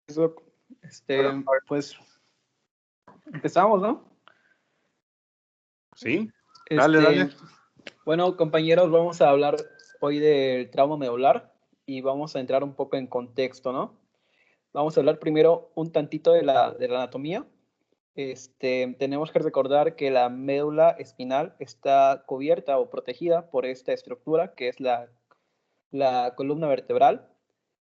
Eso, pues empezamos, ¿no? Sí, dale. Bueno, compañeros, vamos a hablar hoy del trauma medular y vamos a entrar un poco en contexto, ¿no? Vamos a hablar primero un tantito de la anatomía. Tenemos que recordar que la médula espinal está cubierta o protegida por esta estructura que es la columna vertebral,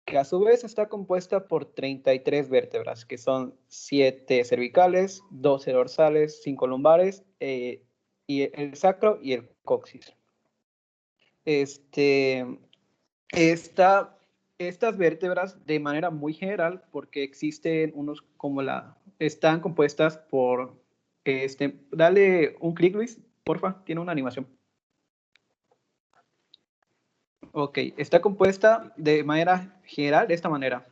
que a su vez está compuesta por 33 vértebras, que son 7 cervicales, 12 dorsales, 5 lumbares, y el sacro y el coxis. Estas vértebras, de manera muy general, porque existen unos como están compuestas por, dale un clic, Luis, porfa, tiene una animación. Ok, está compuesta de manera general de esta manera.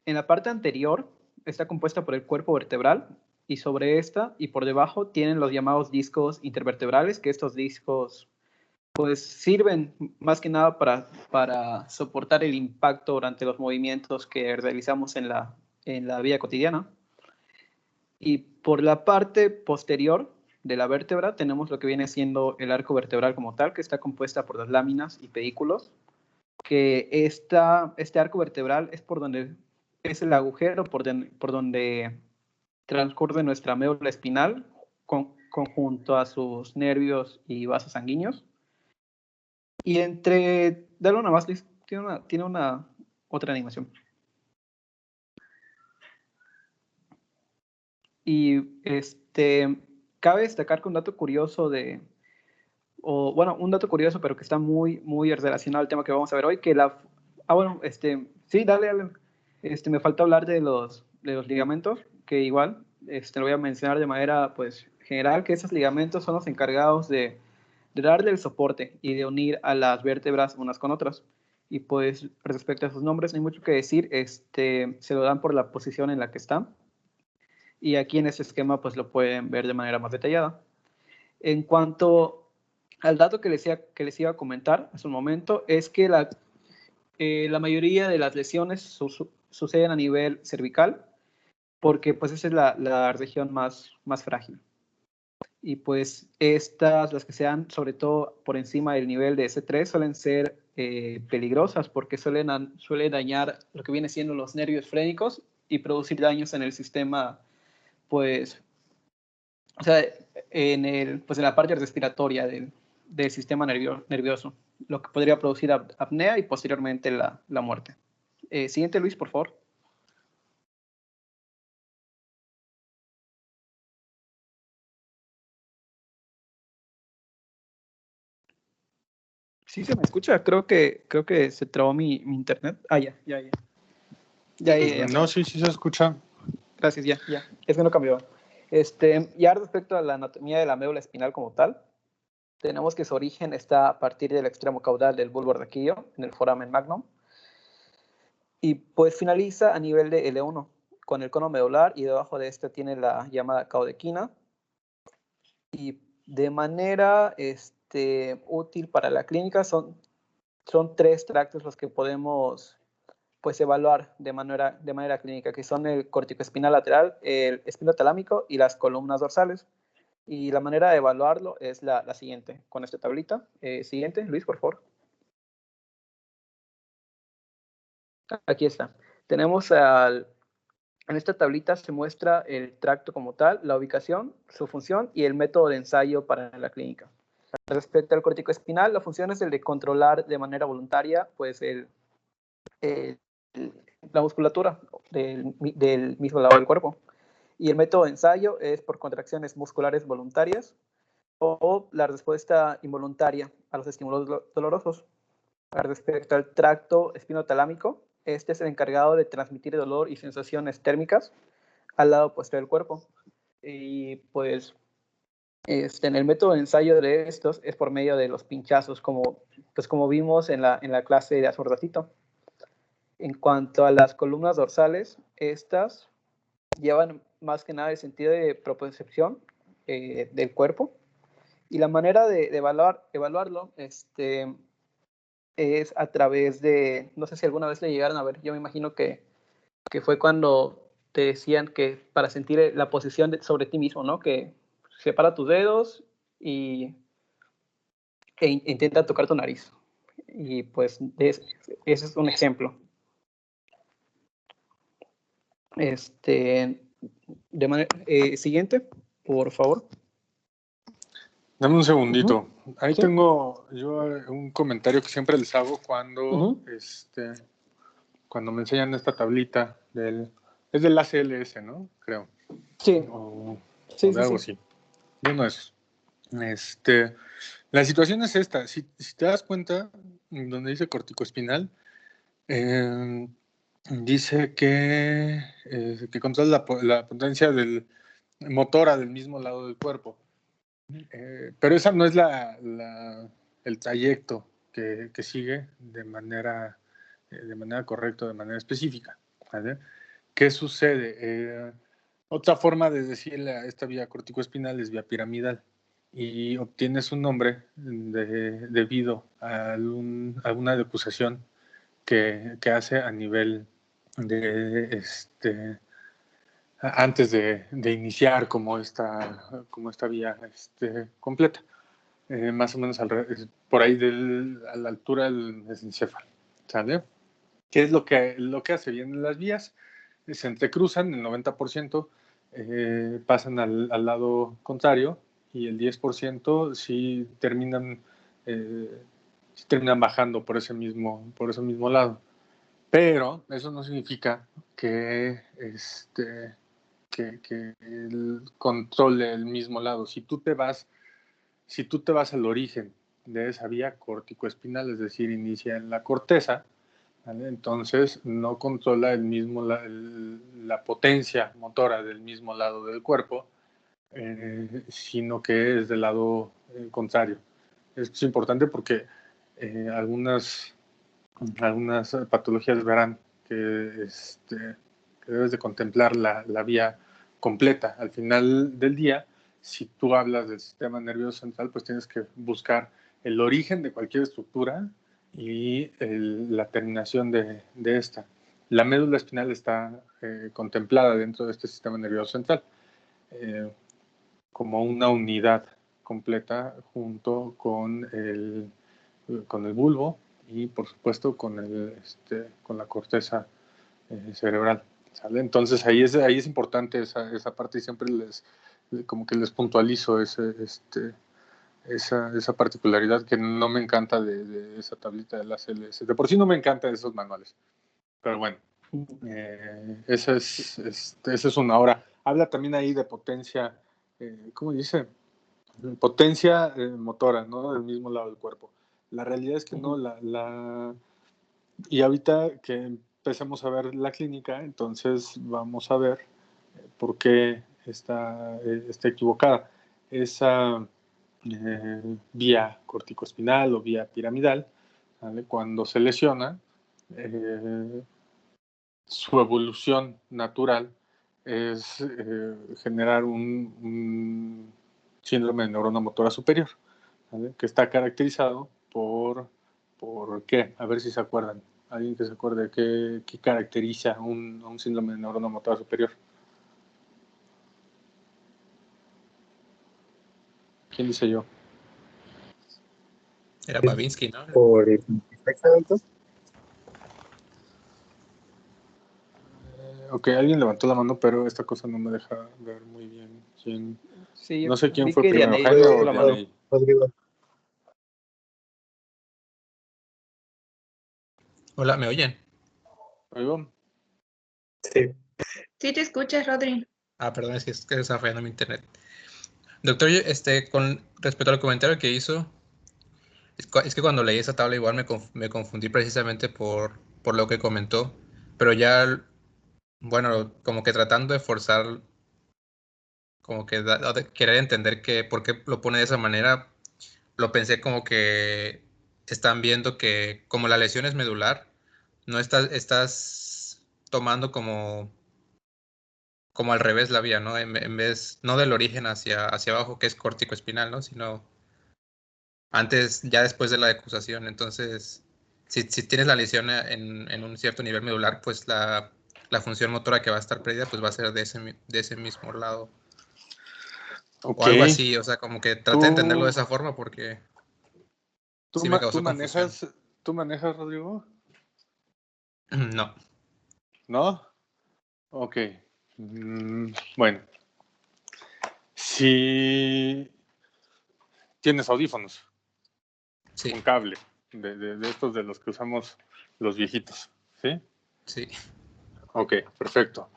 En la parte anterior está compuesta por el cuerpo vertebral y sobre esta y por debajo tienen los llamados discos intervertebrales, que estos discos pues sirven más que nada para soportar el impacto durante los movimientos que realizamos en la vida cotidiana. Y por la parte posterior de la vértebra tenemos lo que viene siendo el arco vertebral como tal, que está compuesta por las láminas y pedículos, que este arco vertebral es por donde es el agujero por donde transcurre nuestra médula espinal conjunto a sus nervios y vasos sanguíneos. Y dale una más, Liz, tiene una otra animación. Y cabe destacar que un dato curioso un dato curioso, pero que está muy, muy relacionado al tema que vamos a ver hoy, que sí, dale. Me falta hablar de los ligamentos, que igual, lo voy a mencionar de manera, pues, general, que esos ligamentos son los encargados de darle el soporte y de unir a las vértebras unas con otras. Y pues, respecto a sus nombres, no hay mucho que decir, se lo dan por la posición en la que están. Y aquí en este esquema, pues, lo pueden ver de manera más detallada. En cuanto al dato que les iba a comentar hace un momento, es que la mayoría de las lesiones suceden a nivel cervical, porque pues esa es la región más frágil. Y pues las que sean sobre todo por encima del nivel de S3, suelen ser peligrosas, porque suelen dañar lo que viene siendo los nervios frénicos y producir daños en el sistema, pues, o sea, en la parte respiratoria del sistema nervioso, lo que podría producir apnea y posteriormente la muerte. Siguiente, Luis, por favor. ¿Sí se me escucha? Creo que se trabó mi internet. Ya. No, sí se escucha. Gracias, ya. Es que no cambió. Ya respecto a la anatomía de la médula espinal como tal, tenemos que su origen está a partir del extremo caudal del bulbo arqueillo, en el foramen magnum, y pues finaliza a nivel de L1, con el cono medular, y debajo de este tiene la llamada caudequina. Y de manera útil para la clínica son 3 tractos los que podemos pues evaluar de manera clínica, que son el corticoespinal lateral, el espinotalámico y las columnas dorsales. Y la manera de evaluarlo es la siguiente, con esta tablita. Siguiente, Luis, por favor. Aquí está. Tenemos en esta tablita se muestra el tracto como tal, la ubicación, su función y el método de ensayo para la clínica. Respecto al corticoespinal, la función es el de controlar de manera voluntaria pues la musculatura del mismo lado del cuerpo. Y el método de ensayo es por contracciones musculares voluntarias o la respuesta involuntaria a los estímulos dolorosos. Respecto al tracto espinotalámico, este es el encargado de transmitir dolor y sensaciones térmicas al lado opuesto del cuerpo. Y pues en el método de ensayo de estos es por medio de los pinchazos, como vimos en la clase de hace un ratito. En cuanto a las columnas dorsales, estas llevan más que nada el sentido de propiocepción del cuerpo, y la manera de evaluarlo es a través de, no sé si alguna vez le llegaron a ver, yo me imagino que que fue cuando te decían que para sentir la posición sobre ti mismo, ¿no? Que separa tus dedos e intenta tocar tu nariz. Y pues ese es un ejemplo. Siguiente, por favor. Dame un segundito. Ahí sí. Tengo yo un comentario que siempre les hago cuando, cuando me enseñan esta tablita es del ACLS, ¿no? Creo. Sí. O de algo así. De uno de esos. La situación es esta. Si te das cuenta, donde dice corticoespinal, dice que controla la potencia motora del mismo lado del cuerpo. Pero esa no es el trayecto que sigue de manera correcta, de manera específica, ¿vale? ¿Qué sucede? Otra forma de decirle a esta vía corticoespinal es vía piramidal, y obtiene su nombre debido a alguna decusación que hace a nivel de antes de iniciar como esta vía completa, más o menos por ahí a la altura del mesencéfalo, ¿sale? ¿Qué es lo que hace? Vienen las vías, se entrecruzan, el 90% pasan al lado contrario, y el 10% sí terminan bajando por ese mismo lado. Pero eso no significa que él controle el mismo lado. Si tú te vas al origen de esa vía corticoespinal, es decir, inicia en la corteza, ¿vale? Entonces no controla la potencia motora del mismo lado del cuerpo, sino que es del lado contrario. Esto es importante porque algunas patologías verán que debes de contemplar la vía completa. Al final del día, si tú hablas del sistema nervioso central, pues tienes que buscar el origen de cualquier estructura y la terminación de esta. La médula espinal está contemplada dentro de este sistema nervioso central como una unidad completa, junto con el bulbo y, por supuesto, con la corteza cerebral, ¿sale? Entonces ahí es importante esa parte, y siempre les puntualizo esa particularidad que no me encanta de esa tablita de las LS. De por sí no me encanta de esos manuales, pero bueno, esa es una. Ahora, habla también ahí de potencia, ¿cómo dice? Potencia motora, ¿no? Del mismo lado del cuerpo. La realidad es que no, y ahorita que empecemos a ver la clínica, entonces vamos a ver por qué está equivocada. Esa vía corticoespinal o vía piramidal, ¿vale? Cuando se lesiona, su evolución natural es generar un síndrome de neurona motora superior, ¿vale? Que está caracterizado por ¿qué? A ver si se acuerdan. Alguien que se acuerde qué caracteriza a un síndrome de neurona motora superior. ¿Quién dice yo? Era Babinski, ¿no? Por el efecto. Ok, alguien levantó la mano, pero esta cosa no me deja ver muy bien quién. Sí, no sé quién fue primero, Jaime o Dianey. Hola, ¿me oyen? ¿Oigo? Sí. Sí te escuchas, Rodri. Perdón, es que está fallando mi internet. Doctor, con respecto al comentario que hizo, es que cuando leí esa tabla igual me confundí precisamente por lo que comentó, pero ya, bueno, como que tratando de forzar, como que de querer entender por qué lo pone de esa manera, lo pensé como que están viendo que como la lesión es medular, no estás tomando como al revés la vía, ¿no? En vez, no del origen hacia abajo, que es corticoespinal, ¿no? Sino antes, ya después de la decusación. Entonces, si tienes la lesión en un cierto nivel medular, pues la la función motora que va a estar perdida, pues va a ser de ese mismo lado. Ok. O algo así, o sea, como que traté de entenderlo de ¿Tú, esa forma porque tú, sí me ma- tú causó confusión. manejas, Rodrigo? No, ¿No? Ok. Bueno, si tienes audífonos sí, con cable, de estos de los que usamos los viejitos, ¿sí? sí. Ok, perfecto.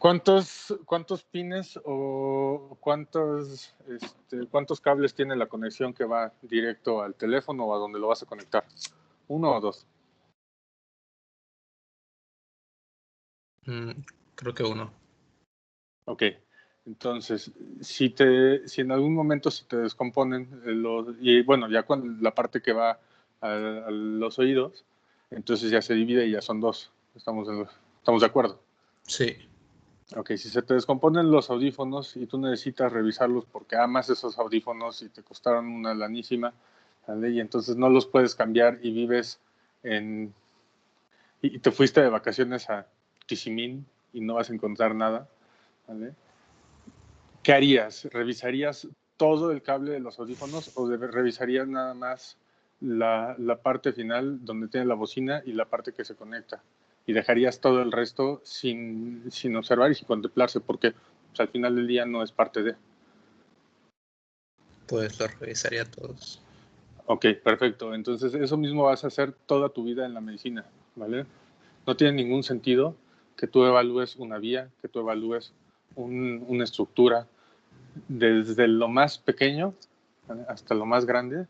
¿Cuántos pines o cuántos cables tiene la conexión que va directo al teléfono o a donde lo vas a conectar? ¿Uno o dos? Mm, creo que uno. Ok. Entonces, si en algún momento se te descomponen y bueno, ya con la parte que va a los oídos, entonces ya se divide y ya son dos. ¿Estamos de acuerdo? Sí, Ok, si se te descomponen los audífonos y tú necesitas revisarlos porque amas esos audífonos y te costaron una lanísima, ¿vale? Y entonces no los puedes cambiar y vives y te fuiste de vacaciones a Tizimín y no vas a encontrar nada, ¿vale? ¿Qué harías? ¿Revisarías todo el cable de los audífonos o revisarías nada más la parte final donde tiene la bocina y la parte que se conecta? Y dejarías todo el resto sin observar y sin contemplarse, porque pues, al final del día no es parte de. pues lo revisaría todos. Ok, perfecto. Entonces eso mismo vas a hacer toda tu vida en la medicina, ¿vale? No tiene ningún sentido que tú evalúes una vía, que tú evalúes una estructura, desde lo más pequeño, ¿vale?, hasta lo más grande,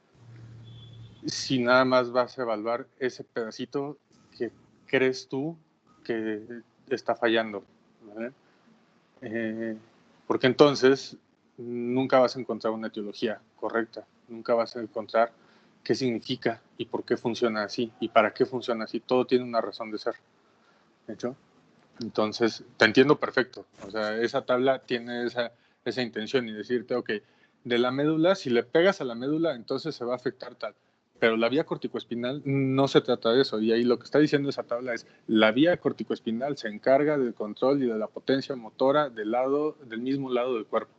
si nada más vas a evaluar ese pedacito que crees tú que está fallando, ¿vale? Porque entonces nunca vas a encontrar una etiología correcta, nunca vas a encontrar qué significa y por qué funciona así y para qué funciona así. Todo tiene una razón de ser, ¿de hecho? Entonces, te entiendo perfecto. O sea, esa tabla tiene esa intención y decirte, ok, de la médula, si le pegas a la médula, entonces se va a afectar tal. Pero la vía corticoespinal no se trata de eso. Y ahí lo que está diciendo esa tabla es, la vía corticoespinal se encarga del control y de la potencia motora del mismo lado del cuerpo.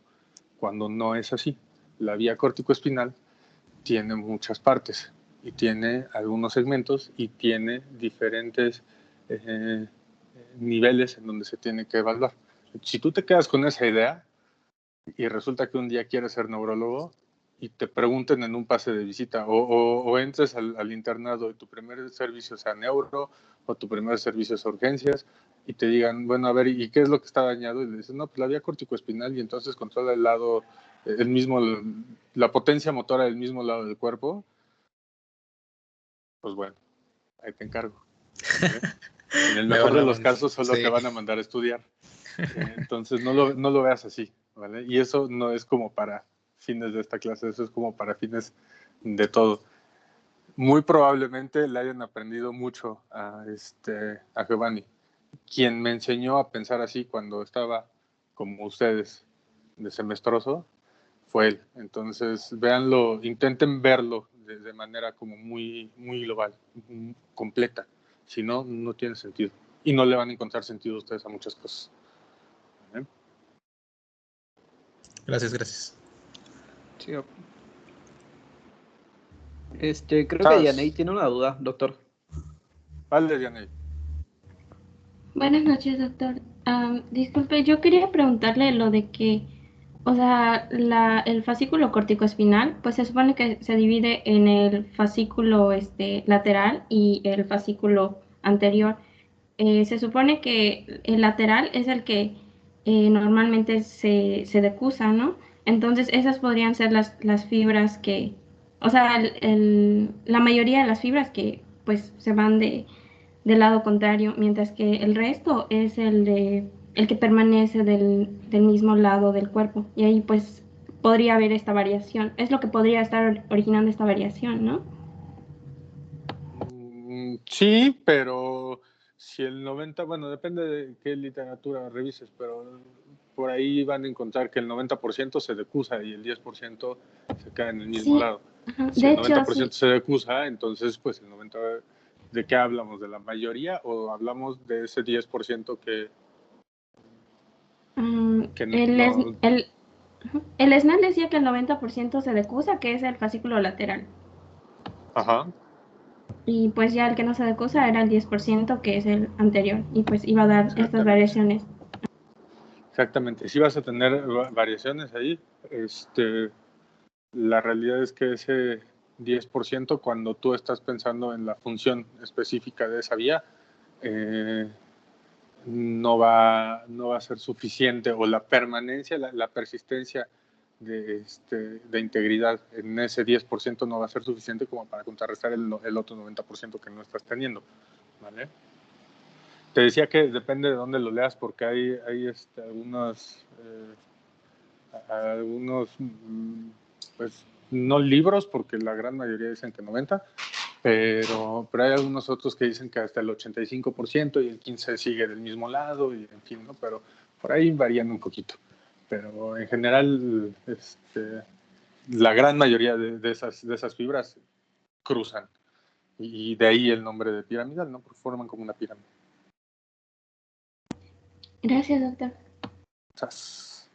Cuando no es así. La vía corticoespinal tiene muchas partes y tiene algunos segmentos y tiene diferentes niveles en donde se tiene que evaluar. Si tú te quedas con esa idea y resulta que un día quieres ser neurólogo y te pregunten en un pase de visita o entres al internado y tu primer servicio sea neuro o tu primer servicio es urgencias y te digan, bueno, a ver, ¿y qué es lo que está dañado? Y le dices, no, pues la vía corticoespinal y entonces controla la potencia motora del mismo lado del cuerpo, pues bueno, ahí te encargo, ¿vale? En el Me mejor van de a los mandar. casos solo te Sí, van a mandar a estudiar. Entonces no lo veas así, ¿vale? Y eso no es como para fines de esta clase, eso es como para fines de todo. Muy probablemente le hayan aprendido mucho a Giovanni, quien me enseñó a pensar así cuando estaba como ustedes de semestroso, fue él. Entonces, véanlo, intenten verlo de manera como muy, muy global, completa. Si no, no tiene sentido. Y no le van a encontrar sentido a ustedes a muchas cosas. ¿Vale? gracias. Sí, creo que Yanei ¿Sabes? tiene una duda, doctor. Vale, Dianey. Buenas noches, doctor. Disculpe, yo quería preguntarle lo de que, o sea, el fascículo corticoespinal, pues se supone que se divide en el fascículo lateral y el fascículo anterior. Se supone que el lateral es el que normalmente se decusa, ¿no? Entonces, esas podrían ser las fibras que, o sea, la mayoría de las fibras que pues se van del lado contrario, mientras que el resto es el que permanece del mismo lado del cuerpo. Y ahí pues podría haber esta variación. Es lo que podría estar originando esta variación, ¿no? Sí, pero si el 90, bueno, depende de qué literatura revises, pero por ahí van a encontrar que el 90% se decusa y el 10% se queda en el mismo Sí, lado. ajá. Si De el hecho, 90% sí. se decusa, entonces pues el 90 ¿De qué hablamos? ¿De la mayoría o hablamos de ese 10% que no? El SNAL decía que el 90% se decusa, que es el fascículo lateral. Ajá. Y pues ya el que no se decusa era el 10%, que es el anterior. Y pues iba a dar estas variaciones. Exactamente. Sí vas a tener variaciones ahí. La realidad es que ese 10%, cuando tú estás pensando en la función específica de esa vía, no va a ser suficiente, o la permanencia, la persistencia de integridad en ese 10% no va a ser suficiente como para contrarrestar el otro 90% que no estás teniendo, ¿vale? Te decía que depende de dónde lo leas, porque hay algunos pues no libros, porque la gran mayoría dicen que 90, pero hay algunos otros que dicen que hasta el 85% y el 15% sigue del mismo lado, y en fin, ¿no? Pero por ahí varían un poquito. Pero en general, la gran mayoría de esas fibras cruzan, y de ahí el nombre de piramidal, ¿no? Porque forman como una pirámide. Gracias, doctor. Sas.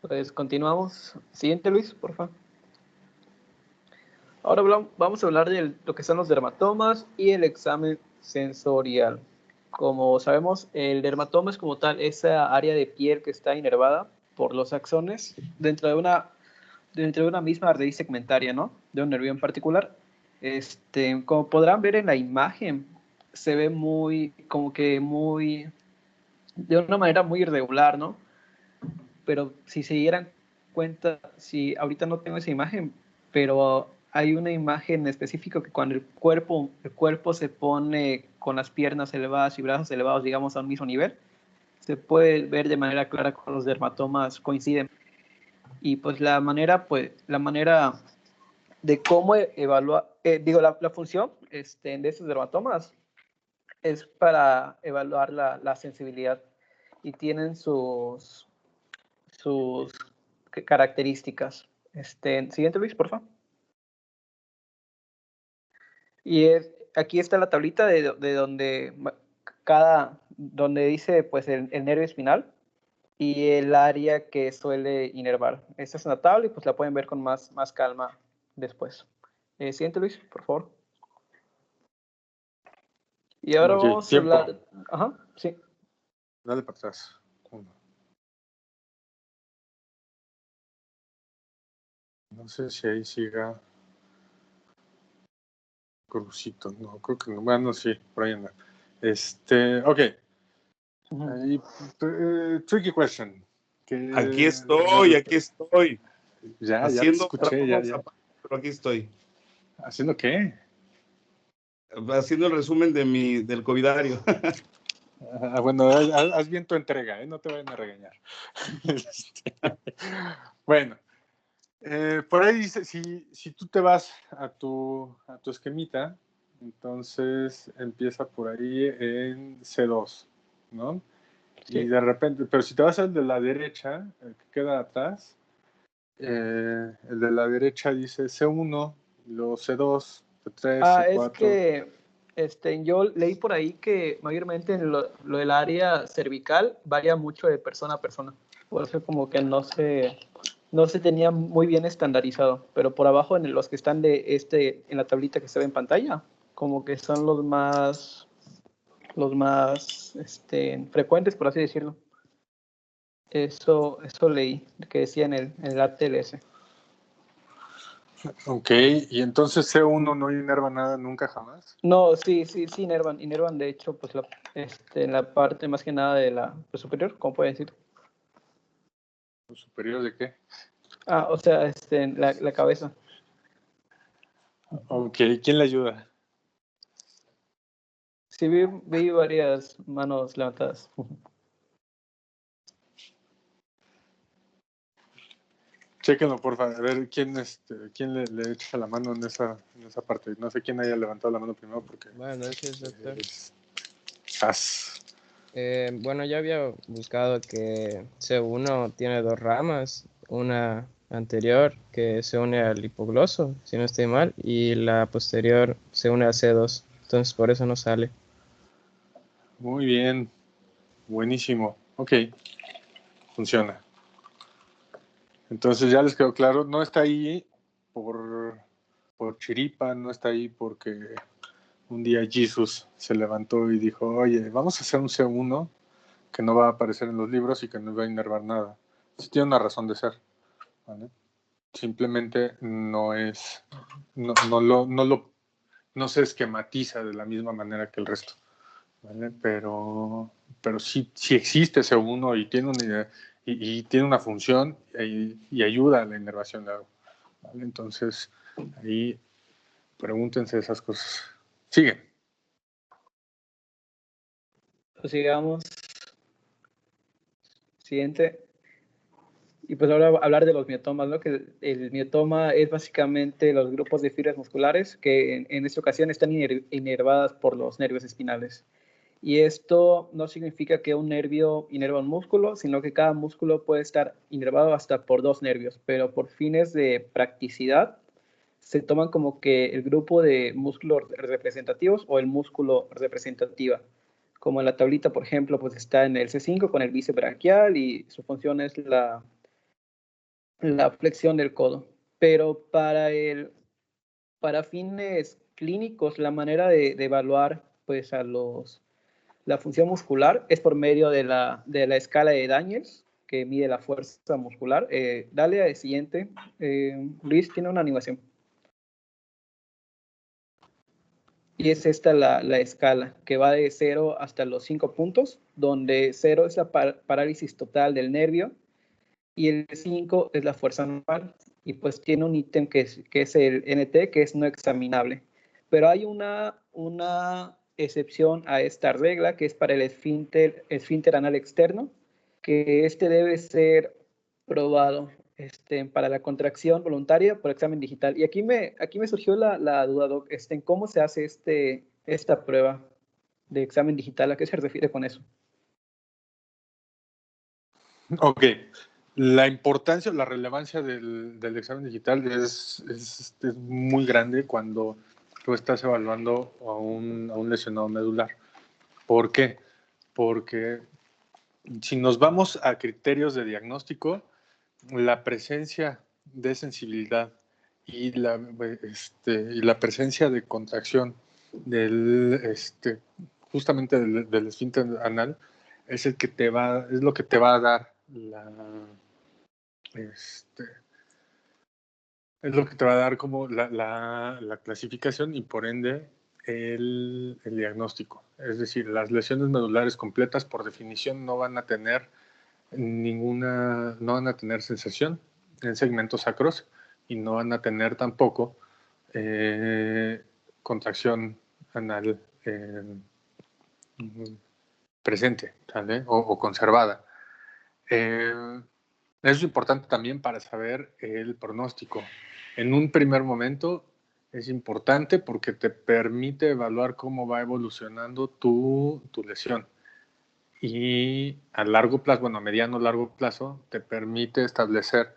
Pues continuamos. Siguiente, Luis, por favor. Ahora vamos a hablar de lo que son los dermatomas y el examen sensorial. Como sabemos, el dermatoma es como tal esa área de piel que está inervada por los axones dentro de una misma raíz segmentaria, ¿no? De un nervio en particular. Como podrán ver en la imagen, se ve de una manera muy irregular, ¿no? Pero si se dieran cuenta, si ahorita no tengo esa imagen, pero hay una imagen específica que cuando el cuerpo se pone con las piernas elevadas y brazos elevados, digamos, a un mismo nivel, se puede ver de manera clara con los dermatomas coinciden. Y pues la manera de cómo evaluar, la función de estos dermatomas es para evaluar la sensibilidad, y tienen sus características. Siguiente, Luis, por favor. Y aquí está la tablita de donde dice pues el nervio espinal y el área que suele inervar. Esta es una tabla y pues la pueden ver con más calma después. Siguiente, Luis, por favor. Y ahora vamos a hablar... Ajá, sí. Dale para atrás. No sé si ahí siga Crucito, no, creo que no. Bueno, sí, por ahí anda. Ok. Tricky question. Aquí estoy. Ya te Haciendo escuché, ya. pero aquí estoy. ¿Haciendo qué? Haciendo el resumen del covidario. Bueno, haz bien tu entrega, no te vayan a regañar. Bueno, por ahí dice, si tú te vas a tu esquemita, entonces empieza por ahí en C2, ¿no? Sí. Y de repente, pero si te vas al de la derecha, el que queda atrás, el de la derecha dice C1, luego C2, C3, C4. Es que yo leí por ahí que mayormente en lo del área cervical varía mucho de persona a persona. Por eso como que no se tenía muy bien estandarizado. Pero por abajo, en los que están en la tablita que se ve en pantalla, como que son los más frecuentes, por así decirlo. Eso leí, que decía en el ATLS. Ok, y entonces C1 no inerva nada nunca jamás. No, sí, inervan de hecho, pues en la parte más que nada de la superior, ¿cómo puede decir? ¿Superior de qué? O sea, la cabeza. Ok, ¿quién le ayuda? Sí, vi varias manos levantadas. Chéquenlo, por favor, a ver quién le echa la mano en esa parte. No sé quién haya levantado la mano primero porque... Buenas noches, doctor. Bueno, ya había buscado que C1 tiene dos ramas, una anterior que se une al hipogloso, si no estoy mal, y la posterior se une al C2. Entonces por eso no sale. Muy bien, buenísimo. Ok, funciona. Entonces ya les quedó claro, no está ahí por chiripa, no está ahí porque un día Jesús se levantó y dijo, oye, vamos a hacer un C1 que no va a aparecer en los libros y que no va a inervar nada. Sí tiene una razón de ser, ¿vale? Simplemente no se esquematiza de la misma manera que el resto, ¿vale? Pero sí existe C1 y tiene tiene una función y ayuda a la inervación de algo, ¿vale? Entonces, ahí pregúntense esas cosas. Sigue. Pues sigamos. Siguiente. Y pues ahora hablar de los miotomas, ¿no? Que el miotoma es básicamente los grupos de fibras musculares que en esta ocasión están inervadas por los nervios espinales. Y esto no significa que un nervio inerva un músculo, sino que cada músculo puede estar inervado hasta por 2 nervios, pero por fines de practicidad se toman como que el grupo de músculos representativos o el músculo representativa. Como en la tablita, por ejemplo, pues está en el C5 con el bíceps braquial y su función es la flexión del codo. Pero para fines clínicos, la manera de evaluar pues, la función muscular es por medio de la escala de Daniels, que mide la fuerza muscular. Dale al siguiente. Luis tiene una animación. Y es esta la escala, que va de 0 hasta los 5 puntos, donde 0 es la parálisis total del nervio y el 5 es la fuerza normal. Y pues tiene un ítem que es el NT, que es no examinable. Pero hay una excepción a esta regla, que es para el esfínter anal externo, que este debe ser probado para la contracción voluntaria por examen digital. Y aquí me surgió la duda, Doc, en cómo se hace esta prueba de examen digital. ¿A qué se refiere con eso? Ok. La importancia, la relevancia del examen digital es muy grande cuando tú estás evaluando a un lesionado medular. ¿Por qué? Porque si nos vamos a criterios de diagnóstico, la presencia de sensibilidad y la presencia de contracción justamente del esfínter anal es lo que te va a dar es lo que te va a dar como la clasificación y por ende el diagnóstico. Es decir, las lesiones medulares completas por definición no van a tener no van a tener sensación en segmentos sacros y no van a tener tampoco contracción anal presente, ¿vale? O conservada. Eso es importante también para saber el pronóstico. En un primer momento es importante porque te permite evaluar cómo va evolucionando tu lesión. Y a largo plazo, bueno, a mediano o largo plazo, te permite establecer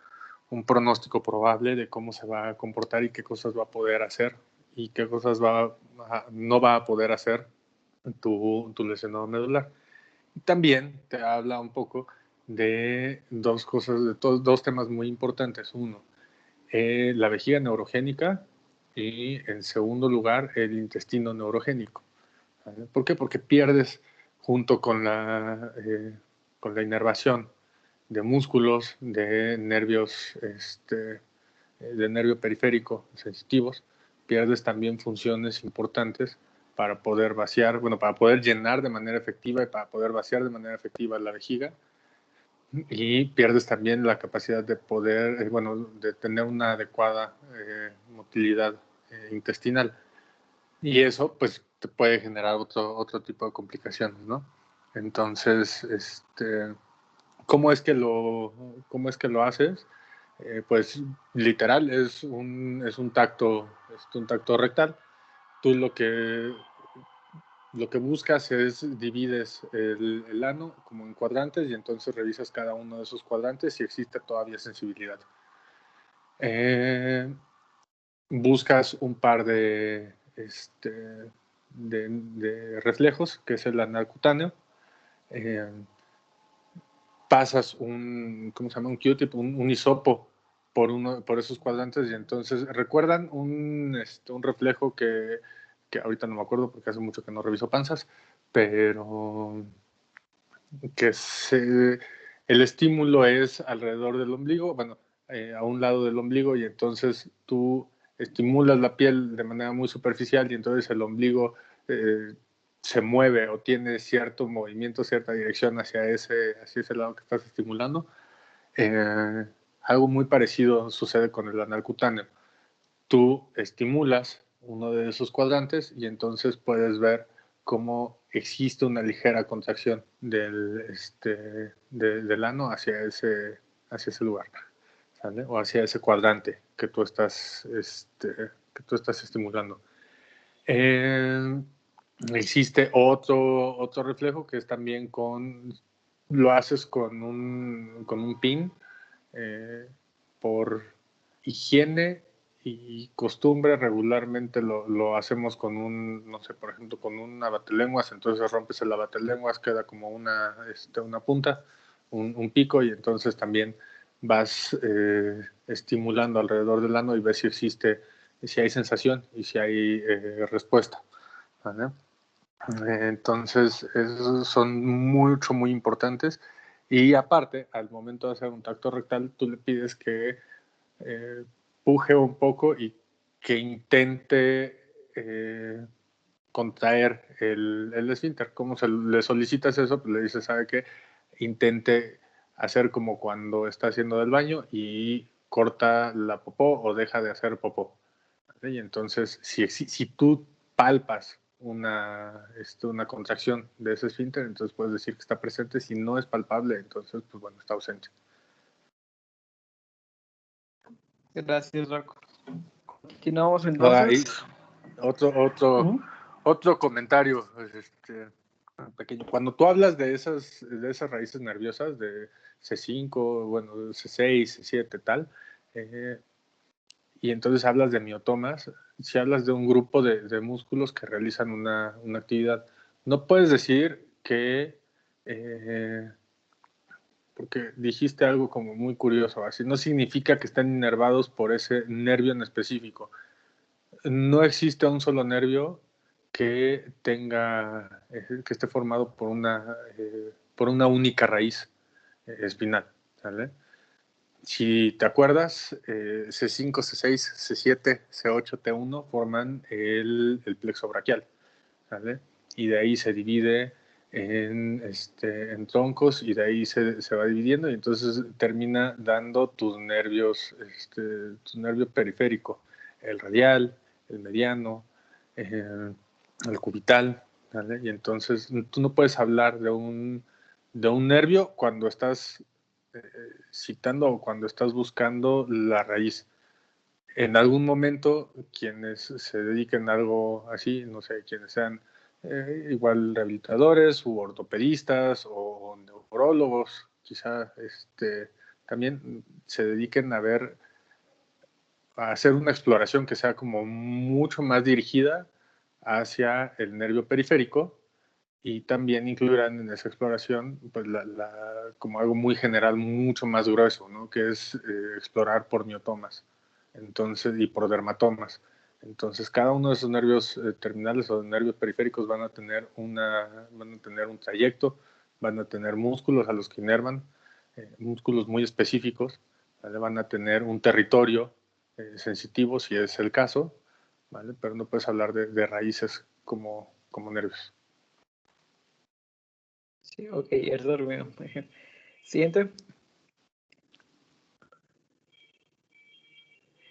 un pronóstico probable de cómo se va a comportar y qué cosas va a poder hacer y qué cosas no va a poder hacer tu lesionado medular. Y también te habla un poco de dos cosas, dos temas muy importantes. Uno, la vejiga neurogénica y en segundo lugar, el intestino neurogénico. ¿Vale? ¿Por qué? Porque pierdes junto con la inervación de músculos, de nervios, de nervio periférico sensitivos, pierdes también funciones importantes para poder vaciar, bueno, para poder llenar de manera efectiva y para poder vaciar de manera efectiva la vejiga, y pierdes también la capacidad de poder, de tener una adecuada motilidad intestinal. Y eso, pues, te puede generar otro tipo de complicaciones, ¿no? Entonces, ¿cómo es que lo haces? Pues, literal, es un tacto rectal. Tú lo que buscas es, divides el ano como en cuadrantes y entonces revisas cada uno de esos cuadrantes si existe todavía sensibilidad. Buscas un par de reflejos, que es el anal cutáneo. Pasas un Q-tip, un hisopo por esos cuadrantes, y entonces recuerdan un reflejo que ahorita no me acuerdo porque hace mucho que no reviso panzas, pero que el estímulo es alrededor del ombligo, bueno, a un lado del ombligo, y entonces tú estimulas la piel de manera muy superficial, y entonces el ombligo se mueve o tiene cierto movimiento, cierta dirección hacia ese lado que estás estimulando. Algo muy parecido sucede con el anal cutáneo. Tú estimulas uno de esos cuadrantes y entonces puedes ver cómo existe una ligera contracción del ano hacia ese lugar, ¿sale? O hacia ese cuadrante que tú estás estimulando. Existe otro reflejo que es también lo haces con un pin, por higiene y costumbre. Regularmente lo hacemos con por ejemplo, con un abatelenguas. Entonces rompes el abatelenguas, queda como una punta, un pico, y entonces también vas estimulando alrededor del ano y ves si hay sensación y si hay respuesta, ¿vale? Entonces, esos son muy importantes. Y aparte, al momento de hacer un tacto rectal, tú le pides que puje un poco y que intente contraer el esfínter. ¿Cómo le solicitas eso? Pues le dices, ¿sabe qué? Intente hacer como cuando está haciendo del baño y corta la popó o deja de hacer popó. ¿Vale? Y entonces, si tú palpas una contracción de ese esfínter, entonces puedes decir que está presente. Si no es palpable, entonces, pues bueno, está ausente. Gracias, Rocco. Continuamos entonces. Otro comentario pequeño. Cuando tú hablas de esas raíces nerviosas, de C5, bueno, C6, C7, tal, y entonces hablas de miotomas, si hablas de un grupo de músculos que realizan una actividad, no puedes decir que, porque dijiste algo como muy curioso, así no significa que estén inervados por ese nervio en específico. No existe un solo nervio que que esté formado por una única raíz espinal, ¿sale? Si te acuerdas, C5, C6, C7, C8, T1 forman el plexo braquial, ¿sale? Y de ahí se divide en troncos, y de ahí se va dividiendo, y entonces termina dando tu nervio periférico, el radial, el mediano, el cubital, ¿vale? Y entonces tú no puedes hablar de un nervio cuando estás citando o cuando estás buscando la raíz. En algún momento, quienes se dediquen a algo así, no sé, quienes sean igual rehabilitadores u ortopedistas o neurólogos, quizá también se dediquen a hacer una exploración que sea como mucho más dirigida hacia el nervio periférico, y también incluirán en esa exploración pues como algo muy general, mucho más grueso, ¿no? Que es explorar por miotomas, entonces, y por dermatomas. Entonces, cada uno de esos nervios terminales o nervios periféricos van a tener un trayecto, van a tener músculos a los que inervan, músculos muy específicos, ¿vale? Van a tener un territorio sensitivo, si es el caso, ¿vale? Pero no puedes hablar de raíces como nervios. Sí, ok, es dormido. Siguiente.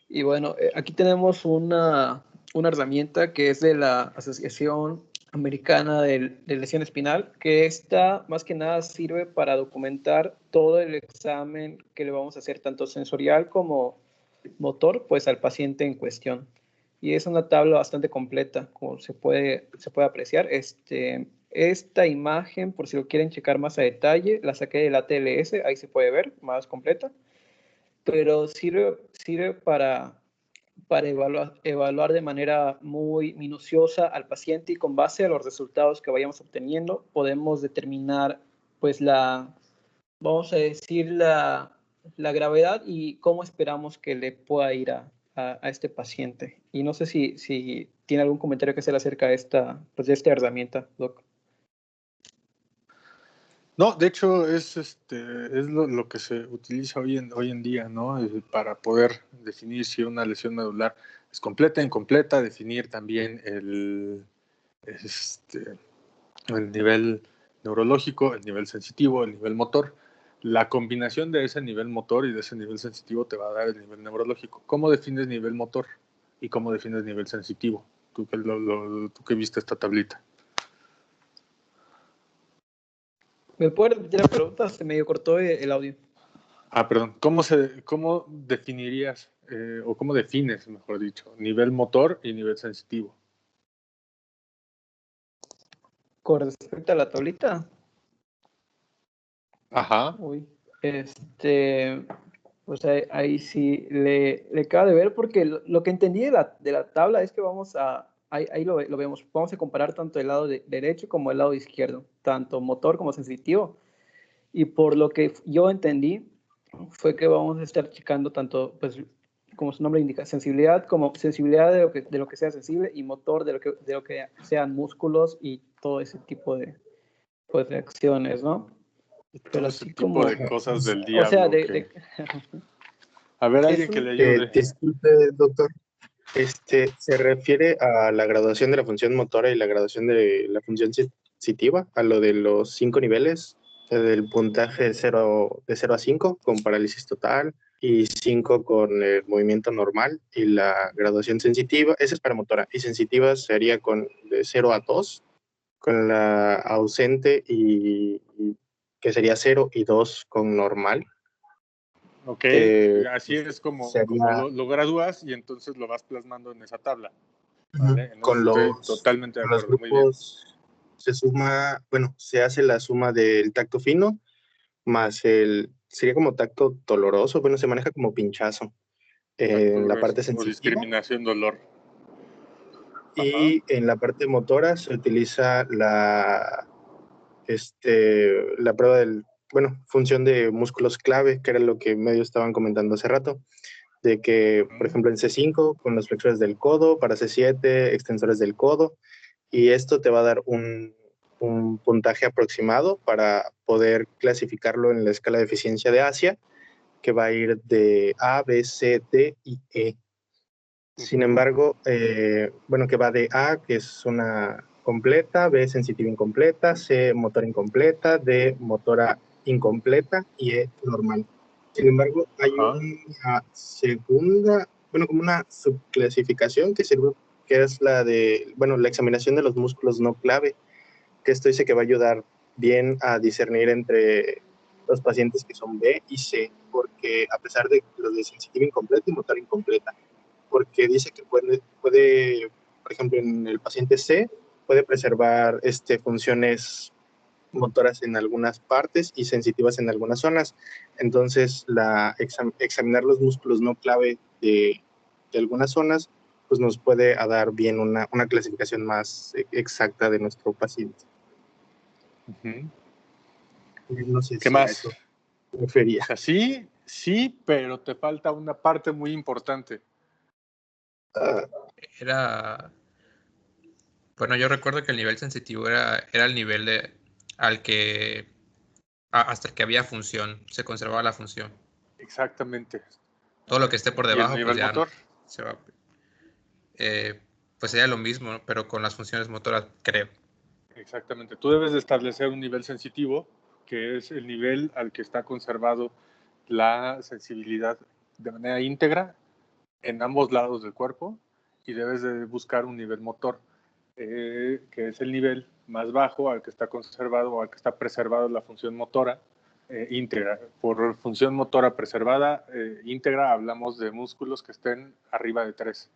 Y bueno, aquí tenemos una herramienta que es de la Asociación Americana de Lesión Espinal, que esta más que nada sirve para documentar todo el examen que le vamos a hacer, tanto sensorial como motor, pues al paciente en cuestión. Y es una tabla bastante completa, como se puede apreciar. Esta imagen, por si lo quieren checar más a detalle, la saqué del ATLS, ahí se puede ver más completa. pero sirve para evaluar de manera muy minuciosa al paciente, y con base a los resultados que vayamos obteniendo podemos determinar pues vamos a decir, la gravedad y cómo esperamos que le pueda ir a este paciente. Y no sé si tiene algún comentario que hacer acerca de esta herramienta, Doc. No, de hecho es lo que se utiliza hoy en día, ¿no? Para poder definir si una lesión medular es completa, incompleta, definir también el nivel neurológico, el nivel sensitivo, el nivel motor. La combinación de ese nivel motor y de ese nivel sensitivo te va a dar el nivel neurológico. ¿Cómo defines nivel motor y cómo defines nivel sensitivo? Tú que viste esta tablita. ¿Me puedes repetir la pregunta? Se medio cortó el audio. Perdón. ¿Cómo definirías, o cómo defines, mejor dicho, nivel motor y nivel sensitivo? Con respecto a la tablita. Ajá. Uy, pues ahí sí le acabo de ver, porque lo que entendí de la tabla es que ahí lo vemos, vamos a comparar tanto el lado derecho como el lado izquierdo, tanto motor como sensitivo. Y por lo que yo entendí, fue que vamos a estar checando tanto, pues, como su nombre indica, sensibilidad de lo que sea sensible, y motor de lo que sean músculos y todo ese tipo de pues, reacciones, ¿no? Pero Todo ese así tipo como, de cosas del o sea, diablo. A ver, alguien que le ayude. Disculpe, doctor. ¿Se refiere a la graduación de la función motora y la graduación de la función sensitiva, a lo de los 5 niveles, del puntaje de 0 a 5 con parálisis total y 5 con el movimiento normal, y la graduación sensitiva, esa es para motora, y sensitiva sería de 0 a 2 con la ausente, y que sería 0 y 2 con normal. Ok, Que así es como sería lo gradúas y entonces lo vas plasmando en esa tabla. ¿Vale? En con eso estoy totalmente de los acuerdo. Muy bien. grupos se hace la suma del tacto fino más sería como tacto doloroso, se maneja como pinchazo en la parte O sensitiva, discriminación, dolor. y en la parte motora se utiliza la prueba función de músculos clave, que era lo que medio estaban comentando hace rato, de que, por ejemplo, en C5, con los flexores del codo, para C7, extensores del codo, y esto te va a dar un puntaje aproximado para poder clasificarlo en la escala de eficiencia de Asia, que va a ir de A, B, C, D y E. Sin embargo, que va de A, que es una completa, B, sensitiva incompleta, C, motora incompleta, D, motora incompleta y E, normal. Sin embargo, hay una segunda, como una subclasificación que es la la examinación de los músculos no clave, que esto dice que va a ayudar bien a discernir entre los pacientes que son B y C, porque a pesar de los de sensitiva incompleta y motora incompleta, porque dice que puede, por ejemplo, en el paciente C, puede preservar funciones motoras en algunas partes y sensitivas en algunas zonas. Entonces, examinar los músculos no clave de algunas zonas, pues nos puede dar bien una clasificación más exacta de nuestro paciente. No sé ¿Qué si más? a eso me refería. O sea, sí, pero te falta una parte muy importante. Bueno, yo recuerdo que el nivel sensitivo era el nivel hasta el que había función, se conservaba la función. Exactamente. Todo lo que esté por debajo, ¿Y el nivel pues ya motor? se va. Pues sería lo mismo, ¿no? Pero con las funciones motoras, creo. Exactamente. Tú debes de establecer un nivel sensitivo, que es el nivel al que está conservado la sensibilidad de manera íntegra en ambos lados del cuerpo, y debes de buscar un nivel motor, que es el nivel más bajo al que está conservado o al que está preservado la función motora íntegra. Por función motora preservada íntegra hablamos de músculos que estén arriba de 3.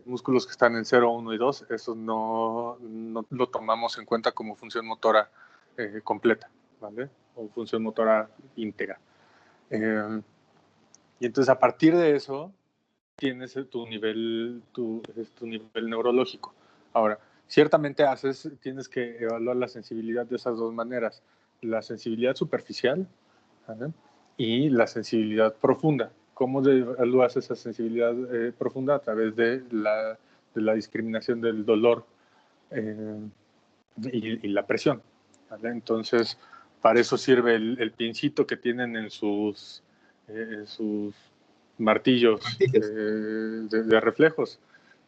Músculos que están en 0, 1 y 2, eso no lo tomamos en cuenta como función motora completa, ¿vale? O función motora íntegra. Y entonces a partir de eso tienes tu nivel neurológico. Ahora, ciertamente tienes que evaluar la sensibilidad de esas dos maneras, la sensibilidad superficial, ¿vale? Y la sensibilidad profunda. ¿Cómo evalúas esa sensibilidad profunda? A través de la discriminación del dolor y la presión, ¿vale? Entonces, para eso sirve el pincito que tienen en sus martillos de reflejos,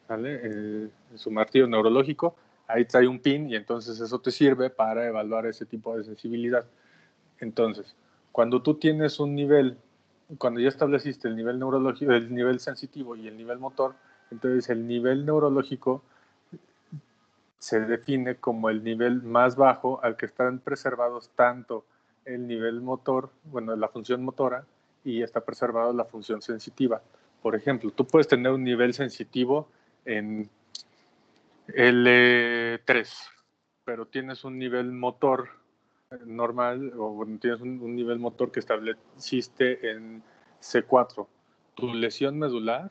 ¿vale? Su martillo neurológico, ahí trae un pin y entonces eso te sirve para evaluar ese tipo de sensibilidad. Entonces, cuando tú tienes un nivel, cuando ya estableciste el nivel neurológico, el nivel sensitivo y el nivel motor, entonces el nivel neurológico se define como el nivel más bajo al que están preservados tanto el nivel motor, bueno, la función motora, y está preservada la función sensitiva. Por ejemplo, tú puedes tener un nivel sensitivo en L3, pero tienes un nivel motor normal, o bueno, tienes un nivel motor que estableciste en C4. Tu lesión medular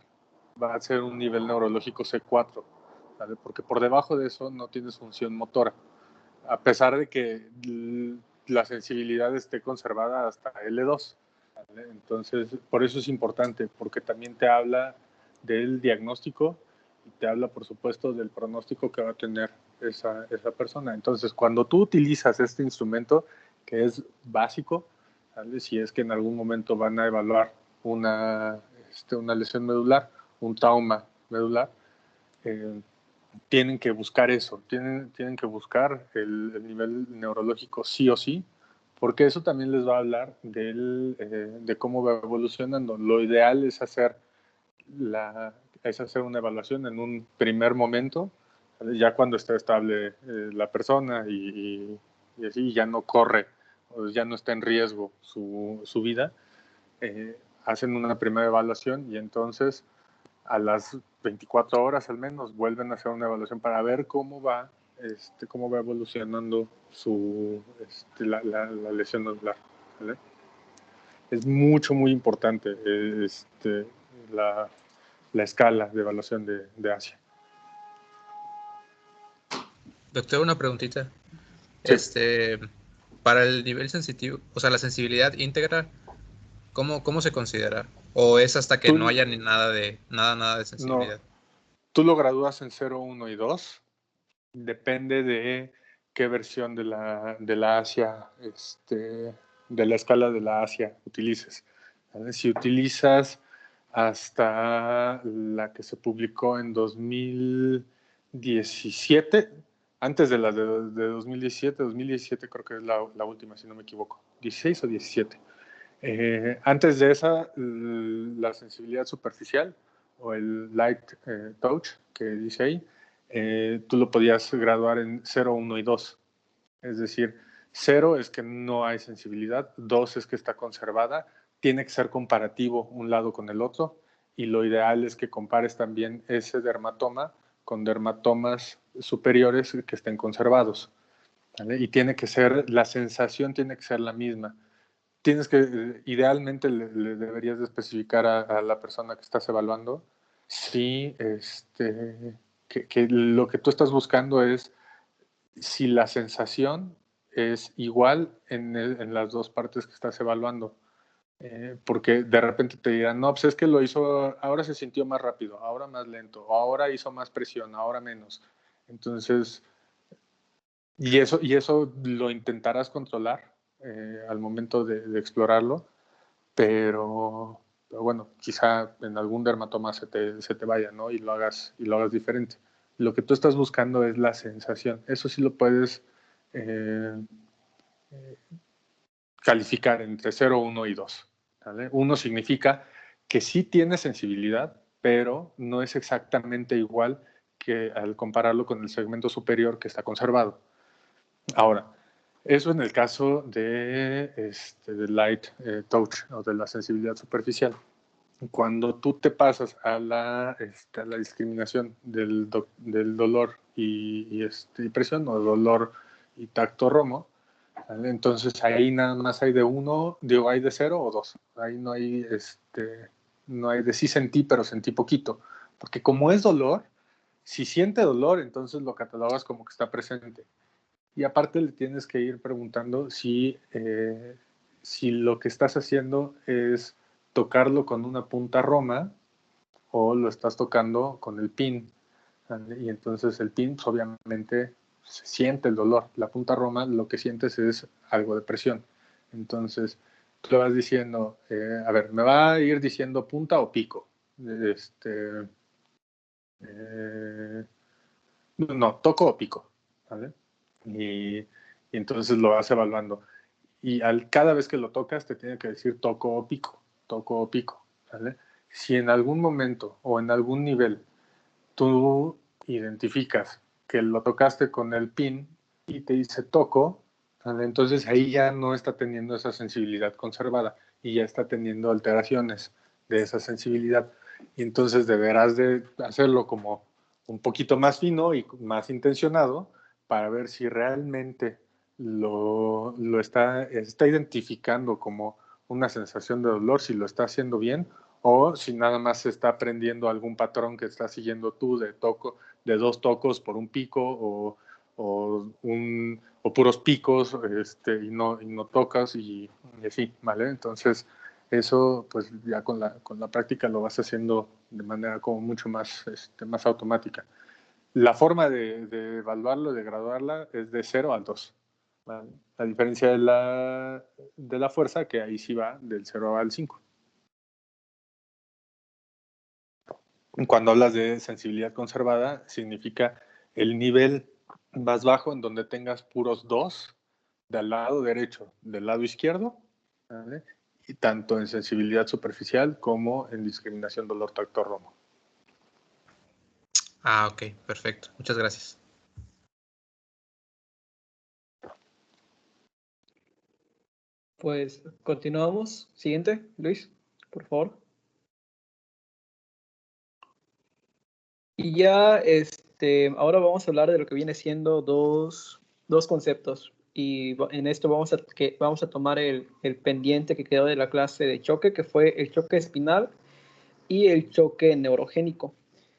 va a ser un nivel neurológico C4, ¿vale? Porque por debajo de eso no tienes función motora, a pesar de que la sensibilidad esté conservada hasta L2. ¿Vale? Entonces, por eso es importante, porque también te habla del diagnóstico y te habla, por supuesto, del pronóstico que va a tener esa persona. Entonces, cuando tú utilizas este instrumento, que es básico, ¿vale? Si es que en algún momento van a evaluar una lesión medular, un trauma medular, tienen que buscar eso, tienen que buscar el nivel neurológico sí o sí, porque eso también les va a hablar de cómo va evolucionando. Lo ideal es hacer una evaluación en un primer momento, ¿vale? Ya cuando esté estable la persona y así ya no corre, o ya no está en riesgo su vida, hacen una primera evaluación y entonces a las 24 horas al menos vuelven a hacer una evaluación para ver cómo va evolucionando la lesión medular, ¿vale? Es muy importante la escala de evaluación de ASIA. Doctor, una preguntita. Sí. Para el nivel sensitivo, o sea, la sensibilidad íntegra, ¿cómo se considera? ¿O es hasta que no haya nada de sensibilidad? No, tú lo gradúas en 0, 1 y 2. Depende de qué versión de la ASIA, de la escala de la ASIA utilices, ¿vale? Si utilizas hasta la que se publicó en 2017, antes de la de 2017 creo que es la última, si no me equivoco, 16 o 17. Antes de esa, la sensibilidad superficial o el light touch que dice ahí, tú lo podías graduar en 0, 1 y 2. Es decir, 0 es que no hay sensibilidad, 2 es que está conservada, tiene que ser comparativo un lado con el otro, y lo ideal es que compares también ese dermatoma con dermatomas superiores que estén conservados, ¿vale? Y la sensación tiene que ser la misma. Idealmente le deberías de especificar a la persona que estás evaluando si que lo que tú estás buscando es si la sensación es igual en las dos partes que estás evaluando. Porque de repente te dirán, no, pues es que lo hizo, ahora se sintió más rápido, ahora más lento, ahora hizo más presión, ahora menos. Entonces, y eso lo intentarás controlar al momento de explorarlo, pero bueno, quizá en algún dermatoma se te vaya, ¿no? Y lo hagas diferente. Lo que tú estás buscando es la sensación. Eso sí lo puedes calificar entre 0, 1 y 2. ¿Vale? 1 significa que sí tiene sensibilidad, pero no es exactamente igual que al compararlo con el segmento superior que está conservado. Ahora, eso en el caso de light touch o de la sensibilidad superficial. Cuando tú te pasas a la discriminación del dolor y presión, o dolor y tacto romo, ¿vale? Entonces ahí nada más hay de 1, hay de 0 o 2. Ahí no hay No hay de sí sentí, pero sentí poquito. Porque como es dolor, si siente dolor, entonces lo catalogas como que está presente. Y aparte le tienes que ir preguntando si lo que estás haciendo es tocarlo con una punta roma o lo estás tocando con el pin. ¿Vale? Y entonces el pin, pues, obviamente, se siente el dolor. La punta roma lo que sientes es algo de presión. Entonces, tú le vas diciendo, a ver, ¿me va a ir diciendo punta o pico? No, toco o pico. ¿Vale? Y entonces lo vas evaluando. Y cada vez que lo tocas te tiene que decir toco o pico, ¿vale? Si en algún momento o en algún nivel tú identificas que lo tocaste con el pin y te dice toco, ¿vale? Entonces ahí ya no está teniendo esa sensibilidad conservada y ya está teniendo alteraciones de esa sensibilidad. Y entonces deberás de hacerlo como un poquito más fino y más intencionado para ver si realmente lo está identificando como una sensación de dolor, si lo está haciendo bien o si nada más se está aprendiendo algún patrón que estás siguiendo tú de 2 tocos por un pico o puros picos y no tocas y así, ¿vale? Entonces eso pues ya con la práctica lo vas haciendo de manera como mucho más, más automática. La forma de evaluarlo, de graduarla, es de 0 al 2. ¿Vale? A diferencia de la fuerza, que ahí sí va del 0 al 5. Cuando hablas de sensibilidad conservada, significa el nivel más bajo en donde tengas puros 2 del lado derecho, del lado izquierdo, ¿vale? Y tanto en sensibilidad superficial como en discriminación dolor tractor romo. Ah, ok, perfecto. Muchas gracias. Pues continuamos. Siguiente, Luis, por favor. Y ya, ahora vamos a hablar de lo que viene siendo dos conceptos. Y en esto vamos a tomar el pendiente que quedó de la clase de choque, que fue el choque espinal y el choque neurogénico.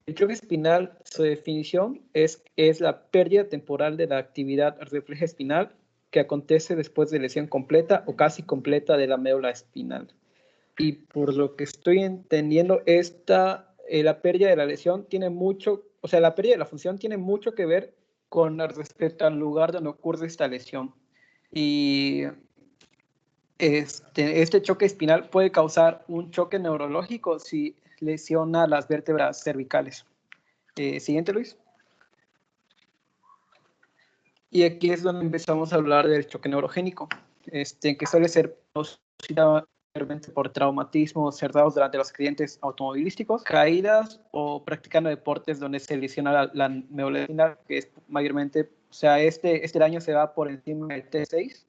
El choque espinal, su definición es la pérdida temporal de la actividad refleja espinal que acontece después de lesión completa o casi completa de la médula espinal. Y por lo que estoy entendiendo, la pérdida de la lesión tiene mucho, o sea, la pérdida de la función tiene mucho que ver con respecto al lugar donde ocurre esta lesión. Y este choque espinal puede causar un choque neurológico si lesiona las vértebras cervicales. Siguiente, Luis. Y aquí es donde empezamos a hablar del choque neurogénico, que suele ser por traumatismos cerrados durante los accidentes automovilísticos, caídas o practicando deportes donde se lesiona la médula espinal, que es mayormente, o sea, este daño se va por encima del T6.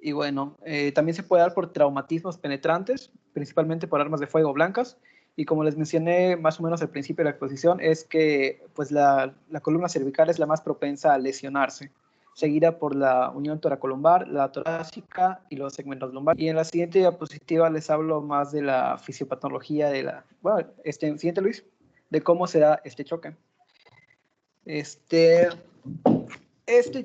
Y bueno, también se puede dar por traumatismos penetrantes, principalmente por armas de fuego blancas. Y como les mencioné más o menos al principio de la exposición, es que pues, la columna cervical es la más propensa a lesionarse, seguida por la unión toracolumbar, la torácica y los segmentos lumbares. Y en la siguiente diapositiva les hablo más de la fisiopatología siguiente, Luis, de cómo se da este choque. Este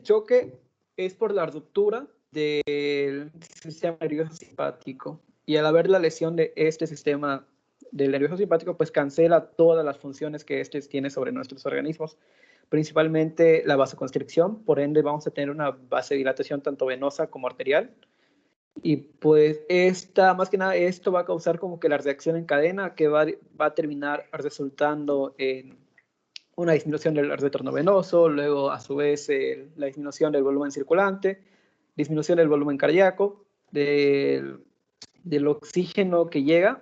choque es por la ruptura del sistema nervioso simpático. Y al haber la lesión de este sistema del nervioso simpático, pues cancela todas las funciones que este tiene sobre nuestros organismos, principalmente la vasoconstricción. Por ende, vamos a tener una vasodilatación tanto venosa como arterial. Y pues más que nada, esto va a causar como que la reacción en cadena que va a terminar resultando en una disminución del retorno venoso, luego a su vez la disminución del volumen circulante, disminución del volumen cardíaco, del oxígeno que llega,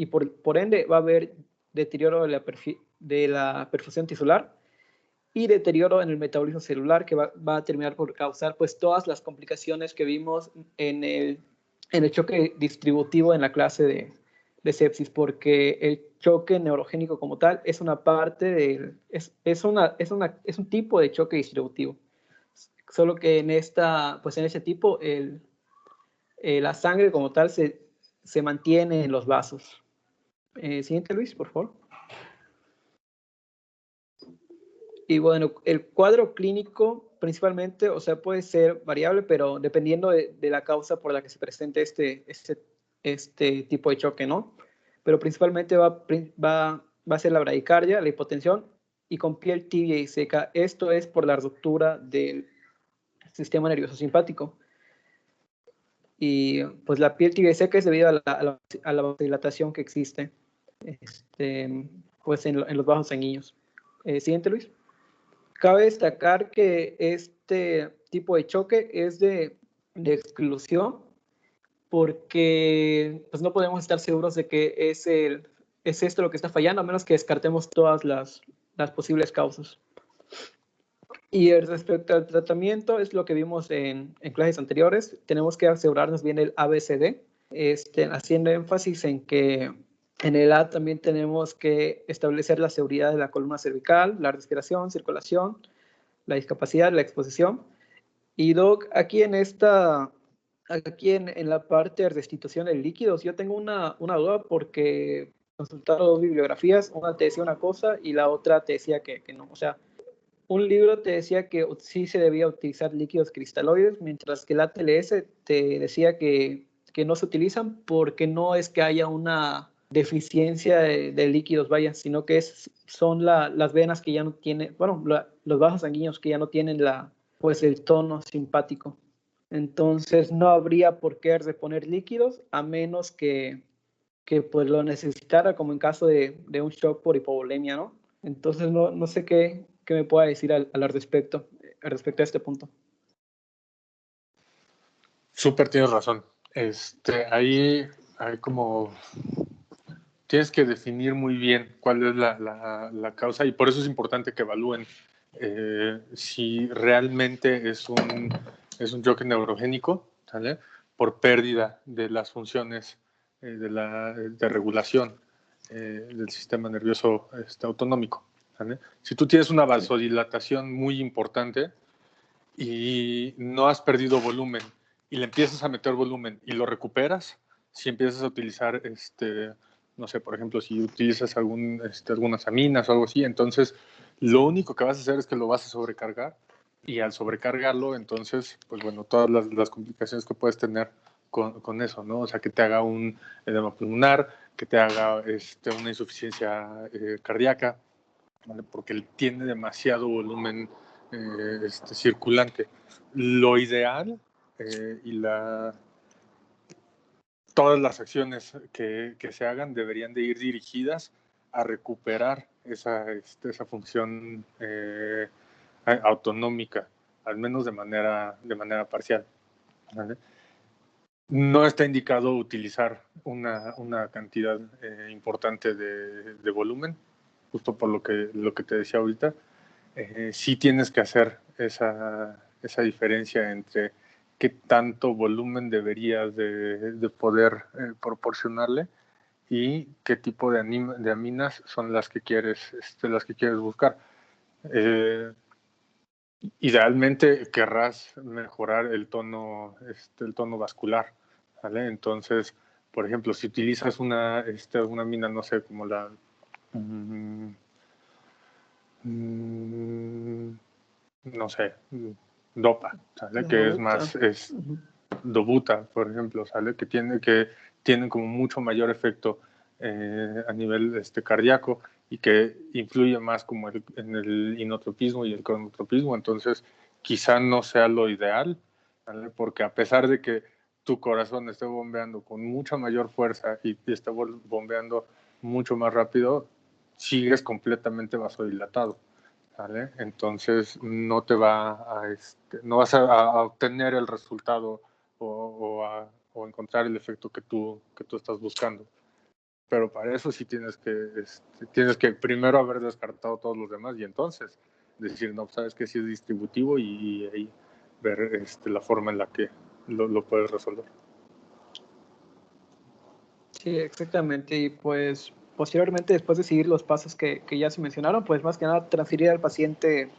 y por ende va a haber deterioro de la perfusión tisular y deterioro en el metabolismo celular que va a terminar por causar pues todas las complicaciones que vimos en el choque distributivo en la clase de sepsis, porque el choque neurogénico como tal es una parte es un tipo de choque distributivo, solo que en ese tipo la sangre como tal se se mantiene en los vasos. Siguiente, Luis, por favor. Y bueno, el cuadro clínico principalmente, o sea, puede ser variable, pero dependiendo de la causa por la que se presente este tipo de choque, ¿no? Pero principalmente va a ser la bradicardia, la hipotensión y con piel tibia y seca. Esto es por la ruptura del sistema nervioso simpático. Y pues la piel tibia y seca es debido a la vasodilatación que existe pues en los vasos sanguíneos. Siguiente, Luis. Cabe destacar que este tipo de choque es de exclusión porque pues no podemos estar seguros de que es esto lo que está fallando, a menos que descartemos todas las posibles causas. Y respecto al tratamiento, es lo que vimos en clases anteriores, tenemos que asegurarnos bien el ABCD, haciendo énfasis en que en el A también tenemos que establecer la seguridad de la columna cervical, la respiración, circulación, la discapacidad, la exposición. Y Doc, aquí en la parte de restitución de líquidos, yo tengo una duda porque consultaron dos bibliografías, una te decía una cosa y la otra te decía que no. O sea, un libro te decía que sí se debía utilizar líquidos cristaloides, mientras que el ATLS te decía que no se utilizan porque no es que haya una deficiencia de líquidos, vaya, sino que son las venas que ya no tienen, bueno, los vasos sanguíneos que ya no tienen pues el tono simpático. Entonces no habría por qué reponer líquidos a menos que pues lo necesitara, como en caso de un shock por hipovolemia, ¿no? Entonces no sé qué me pueda decir al respecto a este punto. Súper, tienes razón. Ahí hay como tienes que definir muy bien cuál es la causa y por eso es importante que evalúen si realmente es un choque neurogénico, ¿sale? Por pérdida de las funciones de regulación del sistema nervioso autonómico, ¿sale? Si tú tienes una vasodilatación muy importante y no has perdido volumen y le empiezas a meter volumen y lo recuperas, si empiezas a utilizar, no sé, por ejemplo, si utilizas algunas aminas o algo así, entonces lo único que vas a hacer es que lo vas a sobrecargar y al sobrecargarlo, entonces, pues bueno, todas las complicaciones que puedes tener con eso, ¿no? O sea, que te haga un edema pulmonar, que te haga una insuficiencia cardíaca, ¿vale? Porque tiene demasiado volumen circulante. Lo ideal y todas las acciones que se hagan deberían de ir dirigidas a recuperar esa función autonómica, al menos de manera parcial, ¿vale? No está indicado utilizar una cantidad importante de volumen, justo por lo que te decía ahorita. Sí tienes que hacer esa diferencia entre qué tanto volumen deberías de poder proporcionarle y qué tipo de aminas son las que quieres buscar. Idealmente querrás mejorar el tono vascular, ¿vale? Entonces, por ejemplo, si utilizas una amina, no sé, como la no sé, dopa, ¿sale? Que es más, dobuta, por ejemplo, ¿sale? Que tienen como mucho mayor efecto a nivel cardíaco y que influye más como en el inotropismo y el cronotropismo, entonces quizá no sea lo ideal, ¿vale? Porque a pesar de que tu corazón esté bombeando con mucha mayor fuerza y esté bombeando mucho más rápido, sigues completamente vasodilatado, ¿vale? Entonces no te no vas a obtener el resultado o encontrar el efecto que tú estás buscando. Pero para eso sí tienes que primero haber descartado todos los demás y entonces decir, no, sabes que sí es distributivo y ahí ver la forma en la que lo puedes resolver. Sí, exactamente. Y pues posteriormente, después de seguir los pasos que ya se mencionaron, pues más que nada transferir al paciente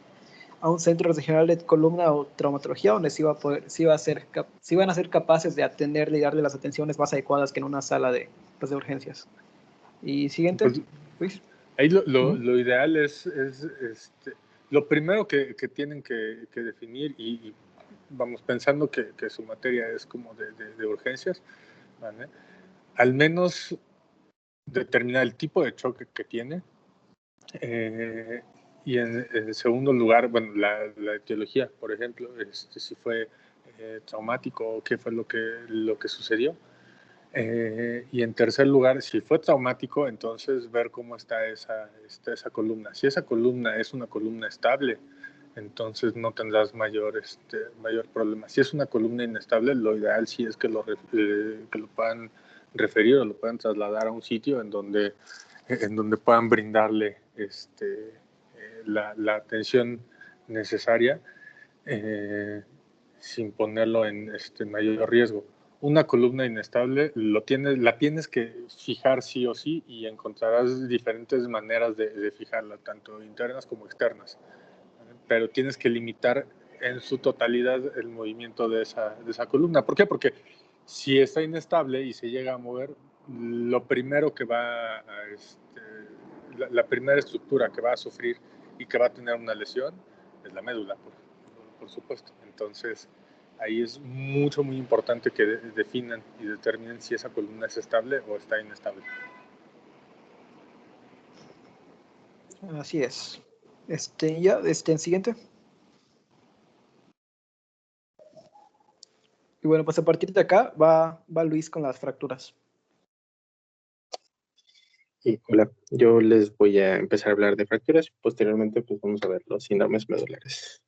a un centro regional de columna o traumatología donde se iban a ser capaces de atenderle y darle las atenciones más adecuadas que en una sala de urgencias. Y siguiente, Pues, Luis. ahí lo ideal es lo primero que tienen que definir y vamos pensando que su materia es como de urgencias, ¿vale? Al menos determinar el tipo de choque que tiene, y en segundo lugar, bueno, la etiología, por ejemplo, si fue traumático o qué fue lo que sucedió. Y en tercer lugar, si fue traumático, entonces ver cómo está esa columna. Si esa columna es una columna estable, entonces no tendrás mayor problema. Si es una columna inestable, lo ideal sí es que lo puedan referir o lo puedan trasladar a un sitio en donde puedan brindarle la atención necesaria, sin ponerlo en mayor riesgo. Una columna inestable la tienes que fijar sí o sí, y encontrarás diferentes maneras de fijarla, tanto internas como externas. Pero tienes que limitar en su totalidad el movimiento de esa columna. ¿Por qué? Porque si está inestable y se llega a mover, lo primero que la primera estructura que va a sufrir y que va a tener una lesión es la médula, por supuesto. Entonces, ahí es muy importante que definan y determinen si esa columna es estable o está inestable. Así es. En siguiente. Y bueno, pues a partir de acá va Luis con las fracturas. Y hola, yo les voy a empezar a hablar de fracturas. Posteriormente, pues vamos a ver los síndromes medulares.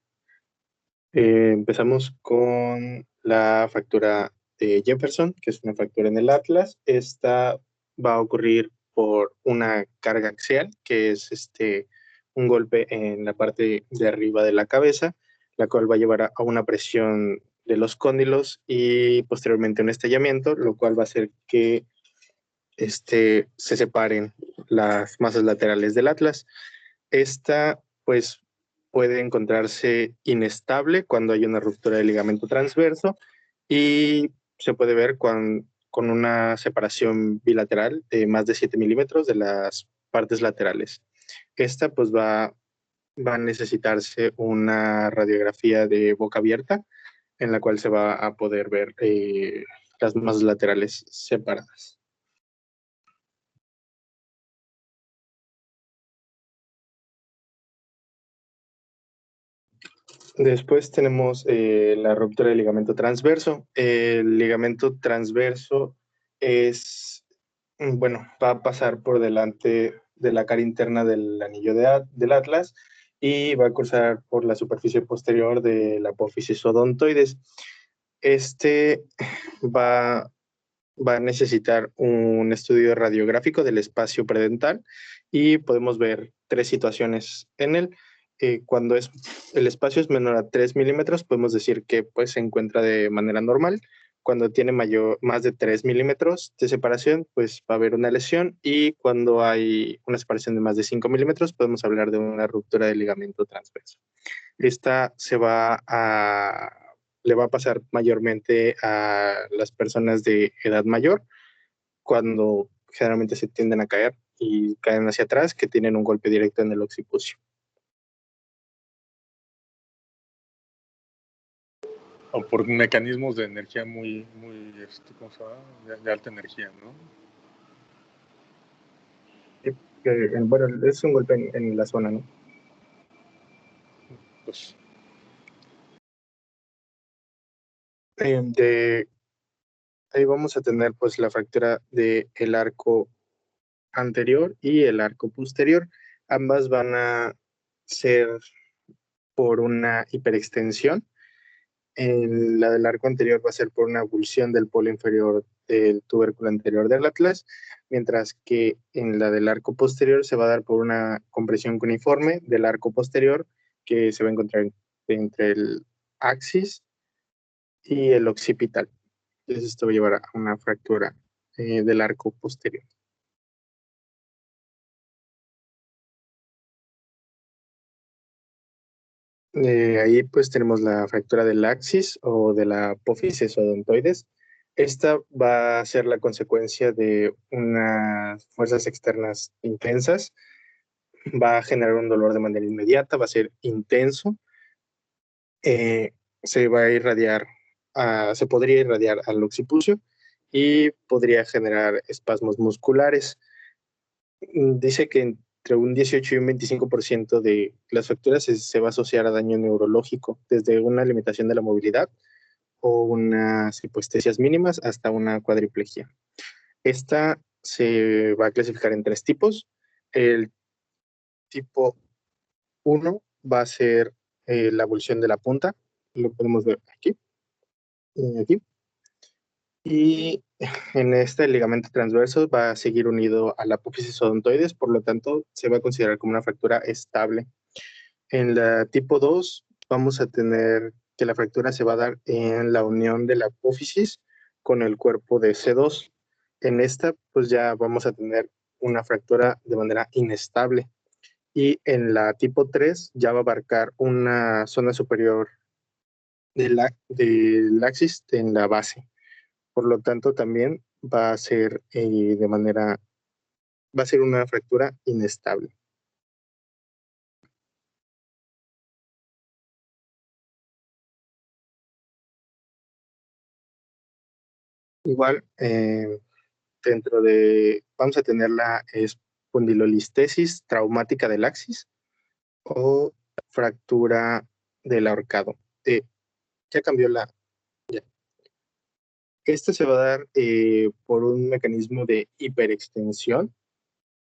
Empezamos con la fractura de Jefferson, que es una fractura en el atlas. Esta va a ocurrir por una carga axial, que es un golpe en la parte de arriba de la cabeza, la cual va a llevar a una presión de los cóndilos y posteriormente un estallamiento, lo cual va a hacer que se separen las masas laterales del atlas. Esta, pues, puede encontrarse inestable cuando hay una ruptura del ligamento transverso y se puede ver con una separación bilateral de más de 7 milímetros de las partes laterales. Esta, pues, va a necesitarse una radiografía de boca abierta en la cual se va a poder ver las masas laterales separadas. Después tenemos la ruptura del ligamento transverso. El ligamento transverso va a pasar por delante de la cara interna del anillo del atlas y va a cruzar por la superficie posterior de la apófisis odontoides. Va a necesitar un estudio radiográfico del espacio predental y podemos ver 3 situaciones en él. Cuando el espacio es menor a 3 milímetros, podemos decir que pues, se encuentra de manera normal. Cuando tiene más de 3 milímetros de separación, pues va a haber una lesión. Y cuando hay una separación de más de 5 milímetros, podemos hablar de una ruptura del ligamento transverso. Esta le va a pasar mayormente a las personas de edad mayor, cuando generalmente se tienden a caer y caen hacia atrás, que tienen un golpe directo en el occipucio. O por mecanismos de energía muy ¿cómo se llama? De alta energía, ¿no? Bueno, es un golpe en la zona, ¿no? Pues, Ahí vamos a tener pues la fractura del arco anterior y el arco posterior. Ambas van a ser por una hiperextensión. La del arco anterior va a ser por una abulsión del polo inferior del tubérculo anterior del atlas, mientras que en la del arco posterior se va a dar por una compresión cuneiforme del arco posterior que se va a encontrar entre el axis y el occipital. Entonces esto va a llevar a una fractura del arco posterior. Ahí pues tenemos la fractura del axis o de la apófisis odontoides. Esta va a ser la consecuencia de unas fuerzas externas intensas. Va a generar un dolor de manera inmediata, va a ser intenso. Se va a irradiar, se podría irradiar al occipucio y podría generar espasmos musculares. Dice que entre un 18 y un 25% de las fracturas se va a asociar a daño neurológico, desde una limitación de la movilidad o unas hipoestesias mínimas hasta una cuadriplegia. Esta se va a clasificar en 3 tipos. El tipo 1 va a ser la abulsión de la punta, lo podemos ver aquí y aquí. Y en este el ligamento transverso va a seguir unido a la apófisis odontoides, por lo tanto se va a considerar como una fractura estable. En la tipo 2 vamos a tener que la fractura se va a dar en la unión de la apófisis con el cuerpo de C2. En esta pues ya vamos a tener una fractura de manera inestable. Y en la tipo 3 ya va a abarcar una zona superior del axis en la base. Por lo tanto, también va a ser va a ser una fractura inestable. Igual, vamos a tener la espondilolistesis traumática del axis o fractura del ahorcado. Ya cambió ya. Este se va a dar por un mecanismo de hiperextensión,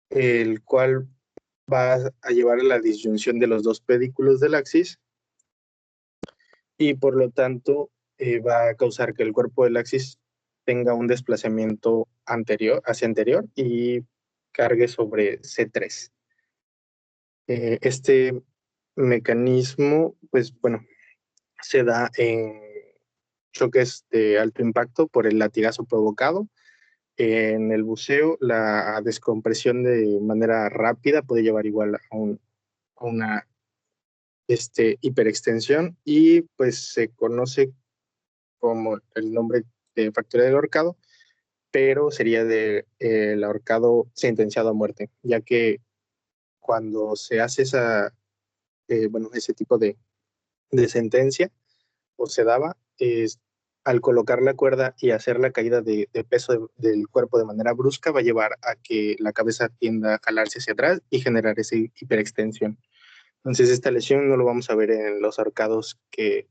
el cual va a llevar a la disyunción de los 2 pedículos del axis y por lo tanto va a causar que el cuerpo del axis tenga un desplazamiento hacia anterior y cargue sobre C3. Este mecanismo, pues bueno, se da en choques de alto impacto por el latigazo provocado. En el buceo, la descompresión de manera rápida puede llevar igual a una hiperextensión y pues se conoce como el nombre de fractura del ahorcado, pero sería el ahorcado sentenciado a muerte, ya que cuando se hace ese tipo de sentencia o se daba, al colocar la cuerda y hacer la caída de peso del cuerpo de manera brusca, va a llevar a que la cabeza tienda a jalarse hacia atrás y generar esa hiperextensión. Entonces, esta lesión no lo vamos a ver en los ahorcados que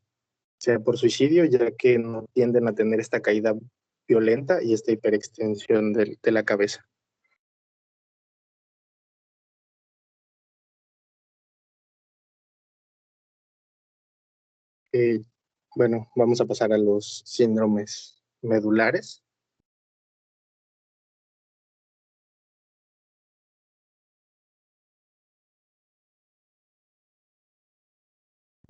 sea por suicidio, ya que no tienden a tener esta caída violenta y esta hiperextensión de la cabeza. Bueno, vamos a pasar a los síndromes medulares.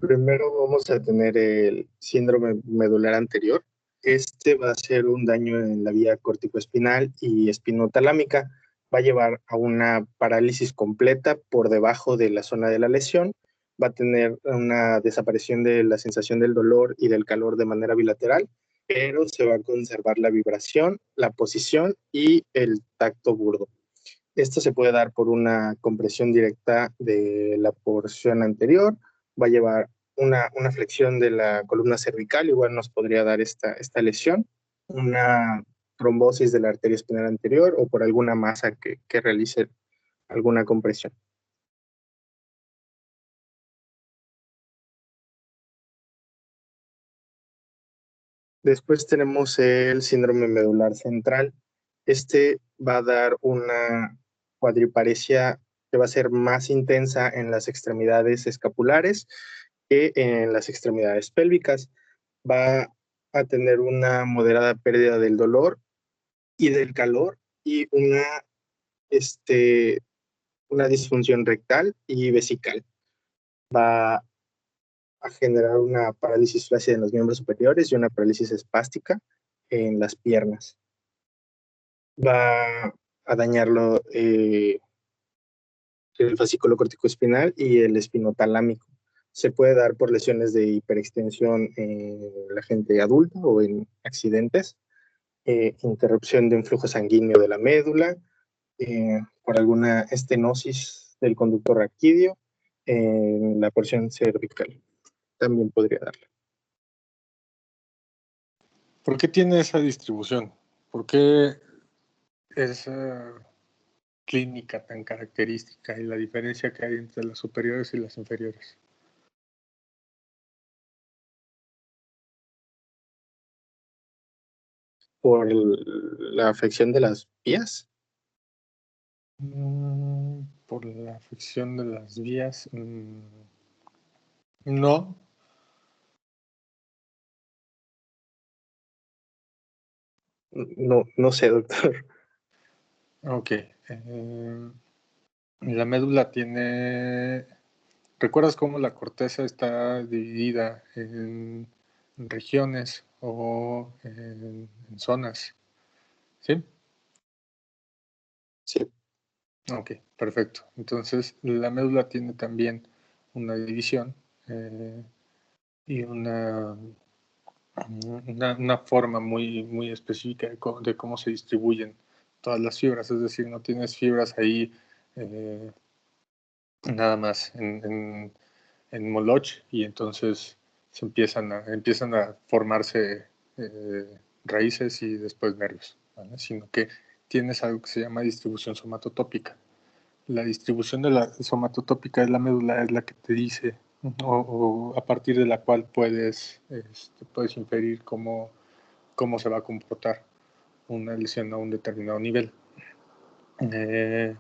Primero vamos a tener el síndrome medular anterior. Este va a ser un daño en la vía corticoespinal y espinotalámica. Va a llevar a una parálisis completa por debajo de la zona de la lesión. Va a tener una desaparición de la sensación del dolor y del calor de manera bilateral, pero se va a conservar la vibración, la posición y el tacto burdo. Esto se puede dar por una compresión directa de la porción anterior, va a llevar una flexión de la columna cervical, igual nos podría dar esta lesión, una trombosis de la arteria espinal anterior o por alguna masa que realice alguna compresión. Después tenemos el síndrome medular central. Este va a dar una cuadriparesia que va a ser más intensa en las extremidades escapulares que en las extremidades pélvicas. Va a tener una moderada pérdida del dolor y del calor y una disfunción rectal y vesical. Va a generar una parálisis flácida en los miembros superiores y una parálisis espástica en las piernas. Va a dañarlo el fascículo corticoespinal y el espinotalámico. Se puede dar por lesiones de hiperextensión en la gente adulta o en accidentes, interrupción de un flujo sanguíneo de la médula, por alguna estenosis del conducto raquídeo en la porción cervical. También podría darle. ¿Por qué tiene esa distribución? ¿Por qué esa clínica tan característica y la diferencia que hay entre las superiores y las inferiores? ¿Por la afección de las vías? Por la afección de las vías. No. No sé, doctor. Ok. La médula tiene. ¿Recuerdas cómo la corteza está dividida en regiones o en zonas? ¿Sí? Sí. Ok, perfecto. Entonces, la médula tiene también una división y una forma muy específica de cómo se distribuyen todas las fibras. Es decir, no tienes fibras ahí nada más en moloch y entonces empiezan a formarse raíces y después nervios, ¿vale? Sino que tienes algo que se llama distribución somatotópica. La distribución de la somatotópica de la médula es la que te dice o a partir de la cual puedes inferir cómo se va a comportar una lesión a un determinado nivel. ¿Te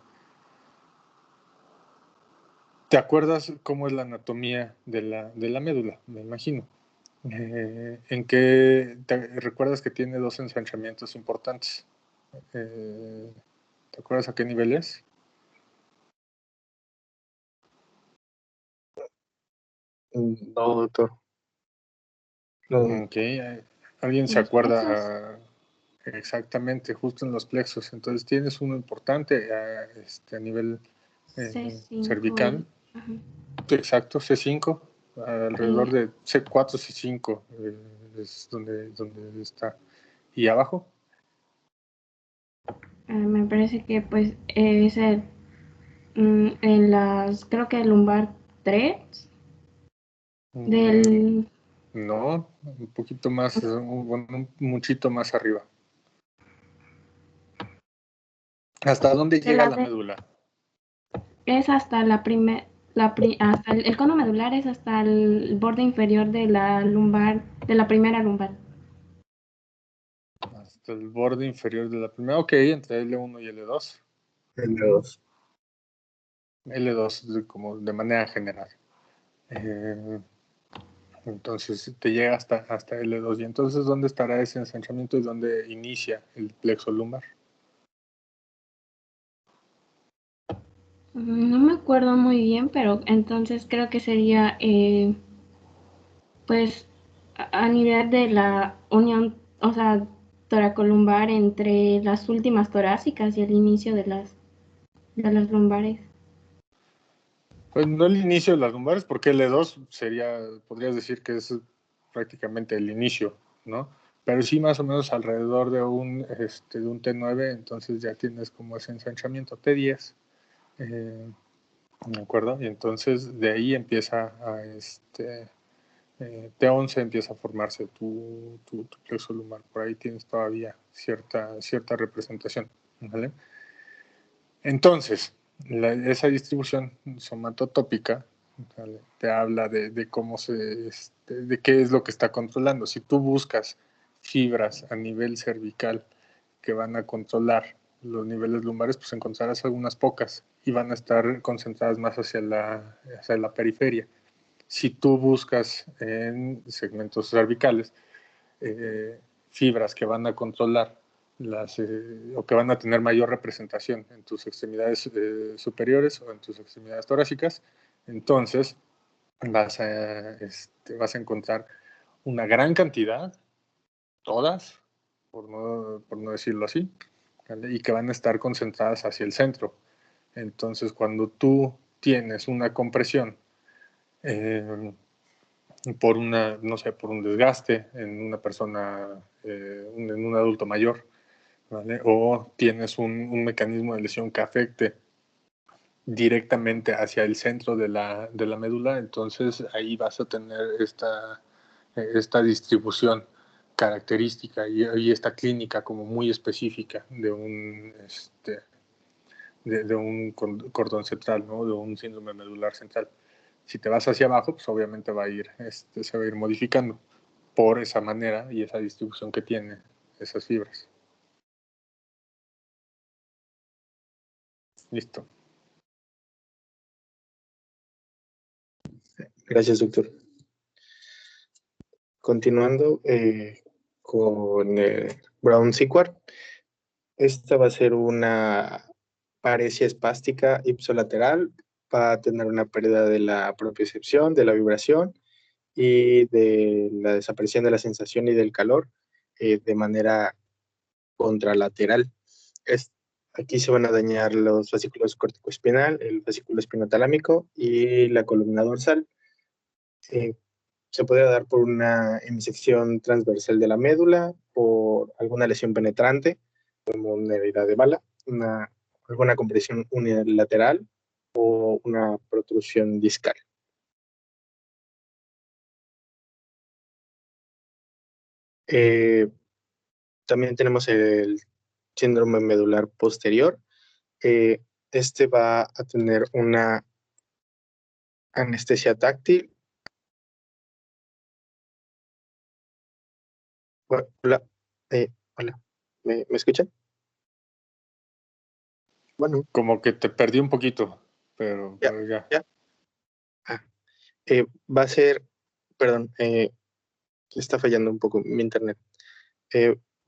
acuerdas cómo es la anatomía de la médula? Me imagino. ¿En qué recuerdas que tiene dos ensanchamientos importantes? ¿Te acuerdas a qué niveles? No, doctor. No. Ok, ¿alguien se Los plexos. acuerda exactamente justo en los plexos? Entonces tienes uno importante a nivel C5 cervical, ajá. exacto, C5, alrededor de C4, C5 es donde está. ¿Y abajo? Me parece que pues es en las, creo que el lumbar 3 del... No, un poquito más, un muchito más arriba. ¿Hasta dónde de llega la la de- médula? es hasta hasta el cono medular es hasta el borde inferior de la lumbar, de la primera lumbar. Hasta el borde inferior de la primera. Ok, entre L1 y L2. L2. L2 como de manera general. Entonces te llega hasta L2. ¿Y entonces dónde estará ese ensanchamiento y dónde inicia el plexo lumbar? No me acuerdo muy bien, pero entonces creo que sería pues a nivel de la unión, o sea, toracolumbar entre las últimas torácicas y el inicio de las lumbares. Pues no el inicio de las lumbares, porque L2 podrías decir que es prácticamente el inicio, ¿no? Pero sí más o menos alrededor de un T9, entonces ya tienes como ese ensanchamiento T10, ¿de acuerdo? Y entonces de ahí empieza T11 empieza a formarse tu plexo lumbar. Por ahí tienes todavía cierta representación, ¿vale? Entonces, esa distribución somatotópica, ¿vale? Te habla de cómo de qué es lo que está controlando. Si tú buscas fibras a nivel cervical que van a controlar los niveles lumbares, pues encontrarás algunas pocas y van a estar concentradas más hacia la periferia. Si tú buscas en segmentos cervicales fibras que van a controlar o que van a tener mayor representación en tus extremidades superiores o en tus extremidades torácicas, entonces vas a encontrar una gran cantidad, todas, por no decirlo así, ¿vale? Y que van a estar concentradas hacia el centro. Entonces, cuando tú tienes una compresión por una, no sé, por un desgaste en una persona, en un adulto mayor, ¿vale? O tienes un mecanismo de lesión que afecte directamente hacia el centro de la médula, entonces ahí vas a tener esta distribución característica y esta clínica como muy específica de un cordón central, ¿no? De un síndrome medular central. Si te vas hacia abajo, pues obviamente se va a ir modificando por esa manera y esa distribución que tiene esas fibras. Listo. Gracias, doctor. Continuando con Brown-Séquard, esta va a ser una paresia espástica ipsolateral, va a tener una pérdida de la propiocepción, de la vibración y de la desaparición de la sensación y del calor de manera contralateral. Aquí se van a dañar los fascículos corticoespinal, el fascículo espinotalámico y la columna dorsal. Se podría dar por una hemisección transversal de la médula, por alguna lesión penetrante, como una herida de bala, alguna compresión unilateral o una protrusión discal. También tenemos el síndrome medular posterior. Este va a tener una anestesia táctil. Hola, hola. ¿Me escuchan? Bueno, Como que te perdí un poquito, pero ya. Va a ser, perdón, está fallando un poco mi internet.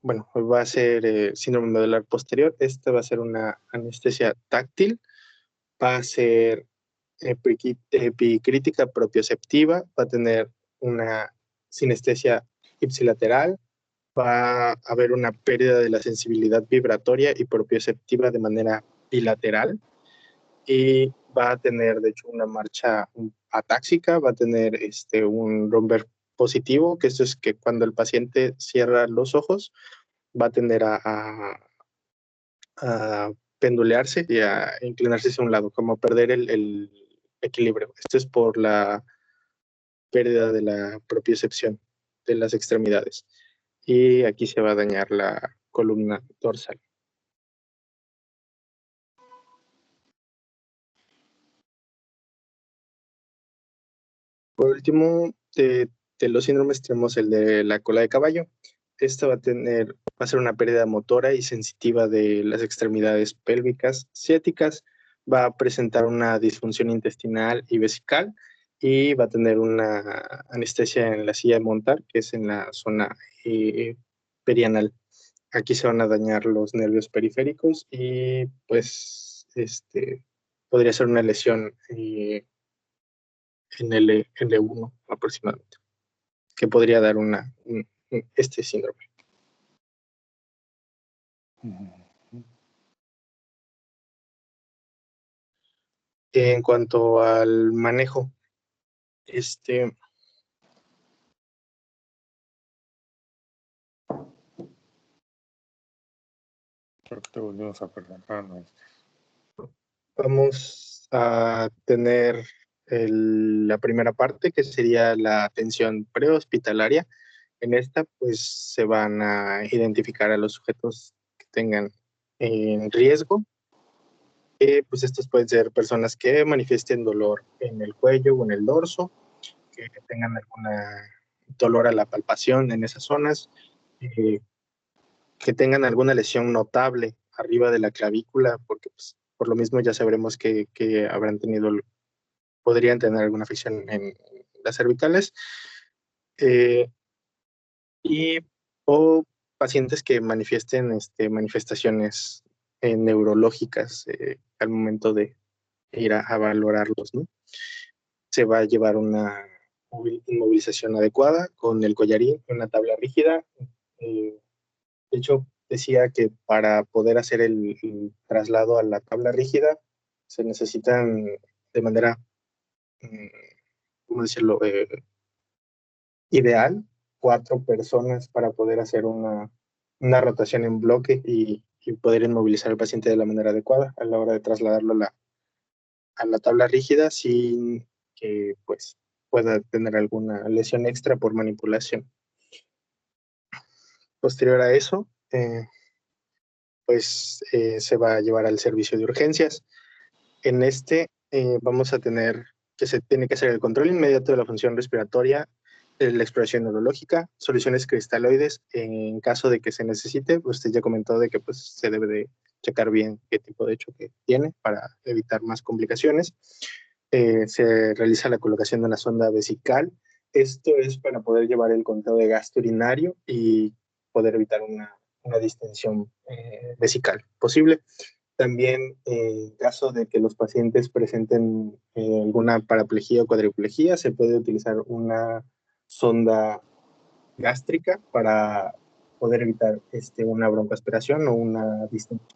Bueno, va a ser síndrome medular posterior. Esta va a ser una anestesia táctil, va a ser epicrítica propioceptiva, va a tener una sinestesia ipsilateral, va a haber una pérdida de la sensibilidad vibratoria y propioceptiva de manera bilateral, y va a tener, de hecho, una marcha atáxica, va a tener un romper positivo, que esto es que cuando el paciente cierra los ojos, va a tender a pendulearse y a inclinarse hacia un lado, como perder el equilibrio. Esto es por la pérdida de la propiocepción de las extremidades. Y aquí se va a dañar la columna dorsal. Por último, de los síndromes tenemos el de la cola de caballo. Esta va a ser una pérdida motora y sensitiva de las extremidades pélvicas ciáticas, va a presentar una disfunción intestinal y vesical y va a tener una anestesia en la silla de montar, que es en la zona perianal. Aquí se van a dañar los nervios periféricos y pues podría ser una lesión en L1 aproximadamente, que podría dar este síndrome. En cuanto al manejo, Creo que te volvimos a perder. No. Vamos a tener la primera parte, que sería la atención prehospitalaria. En esta, pues, se van a identificar a los sujetos que tengan en riesgo. Pues estos pueden ser personas que manifiesten dolor en el cuello o en el dorso, que tengan alguna dolor a la palpación en esas zonas, que tengan alguna lesión notable arriba de la clavícula, porque pues, por lo mismo ya sabremos que podrían tener alguna afección en las cervicales, o pacientes que manifiesten manifestaciones neurológicas al momento de ir a valorarlos, ¿no? Se va a llevar una inmovilización adecuada con el collarín, una tabla rígida. De hecho, decía que para poder hacer el traslado a la tabla rígida se necesitan de manera ¿cómo decirlo? Ideal, 4 personas para poder hacer una rotación en bloque y poder inmovilizar al paciente de la manera adecuada a la hora de trasladarlo a la tabla rígida sin que pues pueda tener alguna lesión extra por manipulación. Posterior a eso, se va a llevar al servicio de urgencias. En este vamos a tener que se tiene que hacer el control inmediato de la función respiratoria, la exploración neurológica, soluciones cristaloides en caso de que se necesite. Usted ya comentó de que pues, se debe de checar bien qué tipo de choque tiene para evitar más complicaciones. Se realiza la colocación de una sonda vesical. Esto es para poder llevar el conteo de gasto urinario y poder evitar una distensión vesical posible. También, en caso de que los pacientes presenten alguna paraplegia o cuadriplegia, se puede utilizar una sonda gástrica para poder evitar una broncoaspiración o una distensión.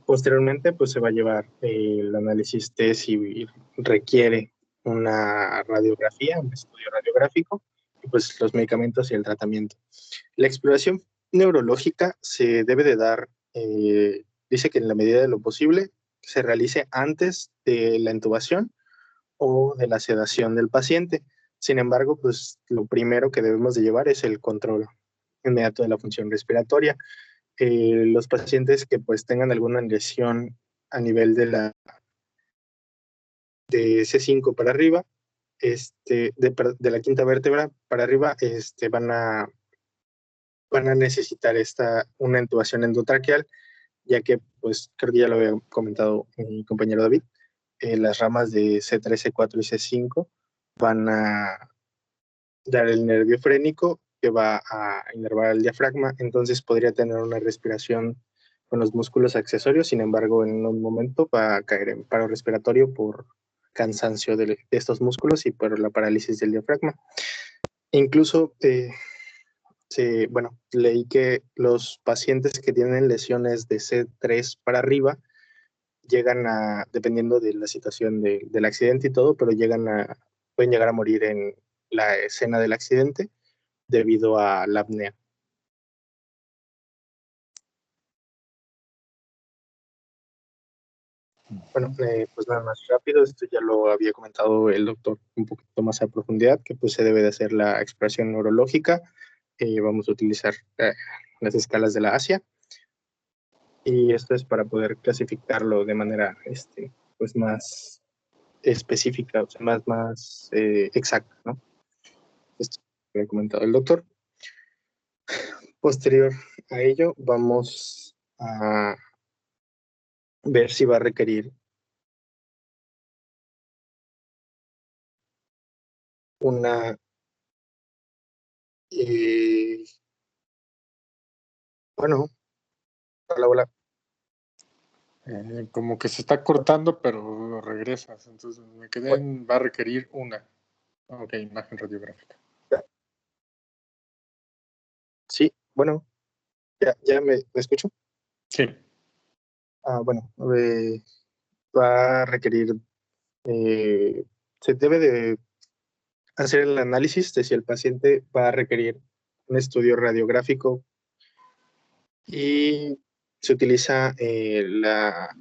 Posteriormente, pues se va a llevar el análisis T si requiere una radiografía, un estudio radiográfico, y pues los medicamentos y el tratamiento. La exploración neurológica se debe de dar, dice que en la medida de lo posible, se realice antes de la intubación o de la sedación del paciente. Sin embargo, pues lo primero que debemos de llevar es el control inmediato de la función respiratoria. Los pacientes que pues tengan alguna lesión a nivel de C5 para arriba, de la quinta vértebra para arriba, van a necesitar una intubación endotraqueal, ya que, pues, creo que ya lo había comentado mi compañero David, las ramas de C3, C4 y C5 van a dar el nervio frénico que va a inervar el diafragma, entonces podría tener una respiración con los músculos accesorios, sin embargo, en un momento va a caer en paro respiratorio por cansancio de estos músculos y por la parálisis del diafragma. Incluso, leí que los pacientes que tienen lesiones de C3 para arriba llegan a, dependiendo de la situación del accidente y todo, pero pueden llegar a morir en la escena del accidente debido a la apnea. Bueno, pues nada más rápido, esto ya lo había comentado el doctor un poquito más a profundidad, que pues se debe de hacer la exploración neurológica. Vamos a utilizar las escalas de la ASIA, y esto es para poder clasificarlo de manera pues más específica, o sea, más exacta, ¿no? Esto lo había comentado el doctor. Posterior a ello, vamos a ver si va a requerir una hola. Como que se está cortando, pero regresas. Entonces me quedé en va a requerir una. Ok, imagen radiográfica. Sí, bueno, ¿ya me escucho? Sí. Bueno, va a requerir, se debe de hacer el análisis de si el paciente va a requerir un estudio radiográfico, y se utiliza la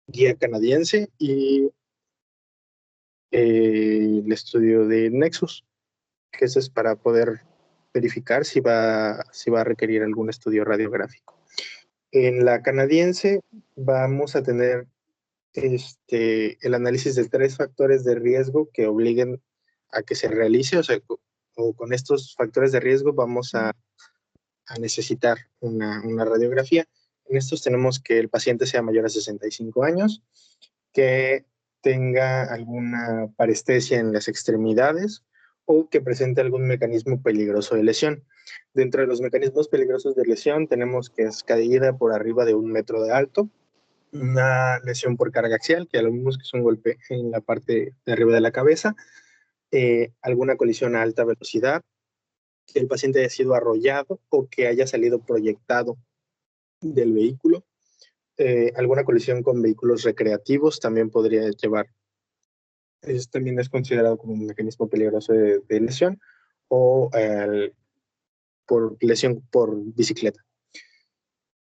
guía canadiense y el estudio de Nexus, que eso es para poder verificar si va a requerir algún estudio radiográfico. En la canadiense vamos a tener el análisis de 3 factores de riesgo que obliguen a que se realice, o con estos factores de riesgo vamos a necesitar una radiografía. En estos tenemos que el paciente sea mayor a 65 años, que tenga alguna parestesia en las extremidades o que presente algún mecanismo peligroso de lesión. Dentro de los mecanismos peligrosos de lesión tenemos que es caída por arriba de 1 metro de alto, una lesión por carga axial, que lo mismo que es un golpe en la parte de arriba de la cabeza, alguna colisión a alta velocidad, que el paciente haya sido arrollado o que haya salido proyectado del vehículo, alguna colisión con vehículos recreativos también podría llevar también es considerado como un mecanismo peligroso de lesión o por lesión por bicicleta.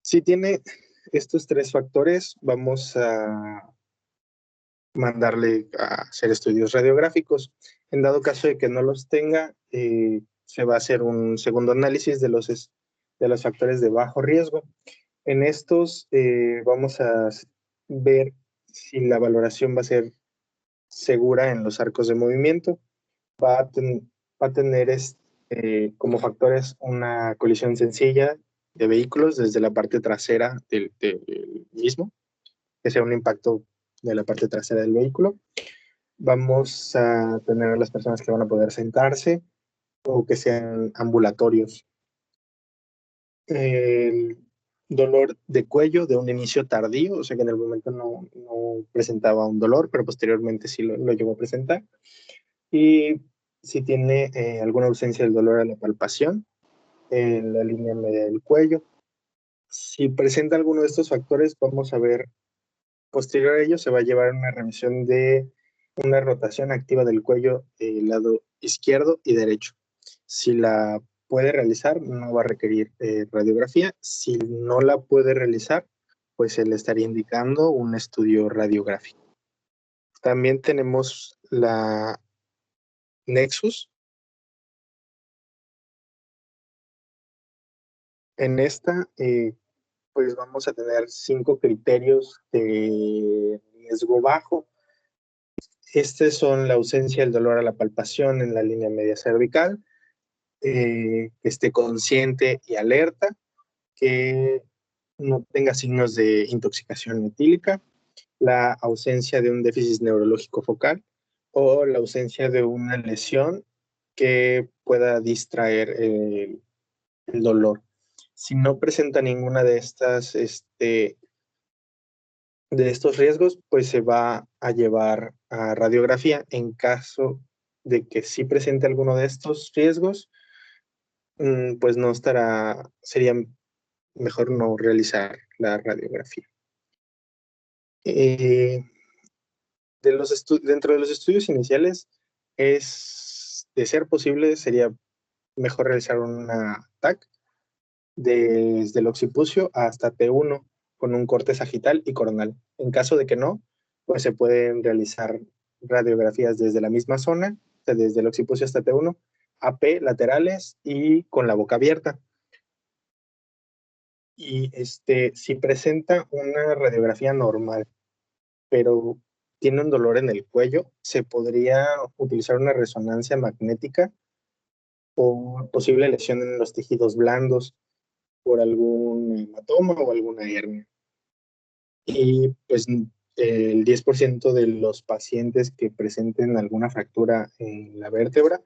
Si tiene estos 3 factores, vamos a mandarle a hacer estudios radiográficos. En dado caso de que no los tenga, se va a hacer un segundo análisis de los factores de bajo riesgo. En estos vamos a ver si la valoración va a ser segura en los arcos de movimiento. Va a tener como factores una colisión sencilla de vehículos desde la parte trasera del mismo, que sea un impacto de la parte trasera del vehículo. Vamos a tener a las personas que van a poder sentarse o que sean ambulatorios. El dolor de cuello de un inicio tardío, o sea que en el momento no presentaba un dolor, pero posteriormente sí lo llegó a presentar. Y si tiene alguna ausencia del dolor a la palpación, en la línea media del cuello. Si presenta alguno de estos factores, vamos a ver, posterior a ello se va a llevar una revisión de una rotación activa del cuello del lado izquierdo y derecho. Si la puede realizar, no va a requerir radiografía. Si no la puede realizar, pues se le estaría indicando un estudio radiográfico. También tenemos la Nexus. En esta, pues vamos a tener 5 criterios de riesgo bajo. Estos son la ausencia del dolor a la palpación en la línea media cervical, que esté consciente y alerta, que no tenga signos de intoxicación etílica, la ausencia de un déficit neurológico focal o la ausencia de una lesión que pueda distraer el dolor. Si no presenta ninguna de estos riesgos, pues se va a llevar a radiografía. En caso de que sí presente alguno de estos riesgos, pues sería mejor no realizar la radiografía. Dentro de los estudios iniciales, de ser posible, sería mejor realizar una TAC desde el occipucio hasta T1 con un corte sagital y coronal. En caso de que no, pues se pueden realizar radiografías desde la misma zona, desde el occipucio hasta T1, AP laterales y con la boca abierta. Y si presenta una radiografía normal, pero tiene un dolor en el cuello, se podría utilizar una resonancia magnética por posible lesión en los tejidos blandos por algún hematoma o alguna hernia. Y pues el 10% de los pacientes que presenten alguna fractura en la vértebra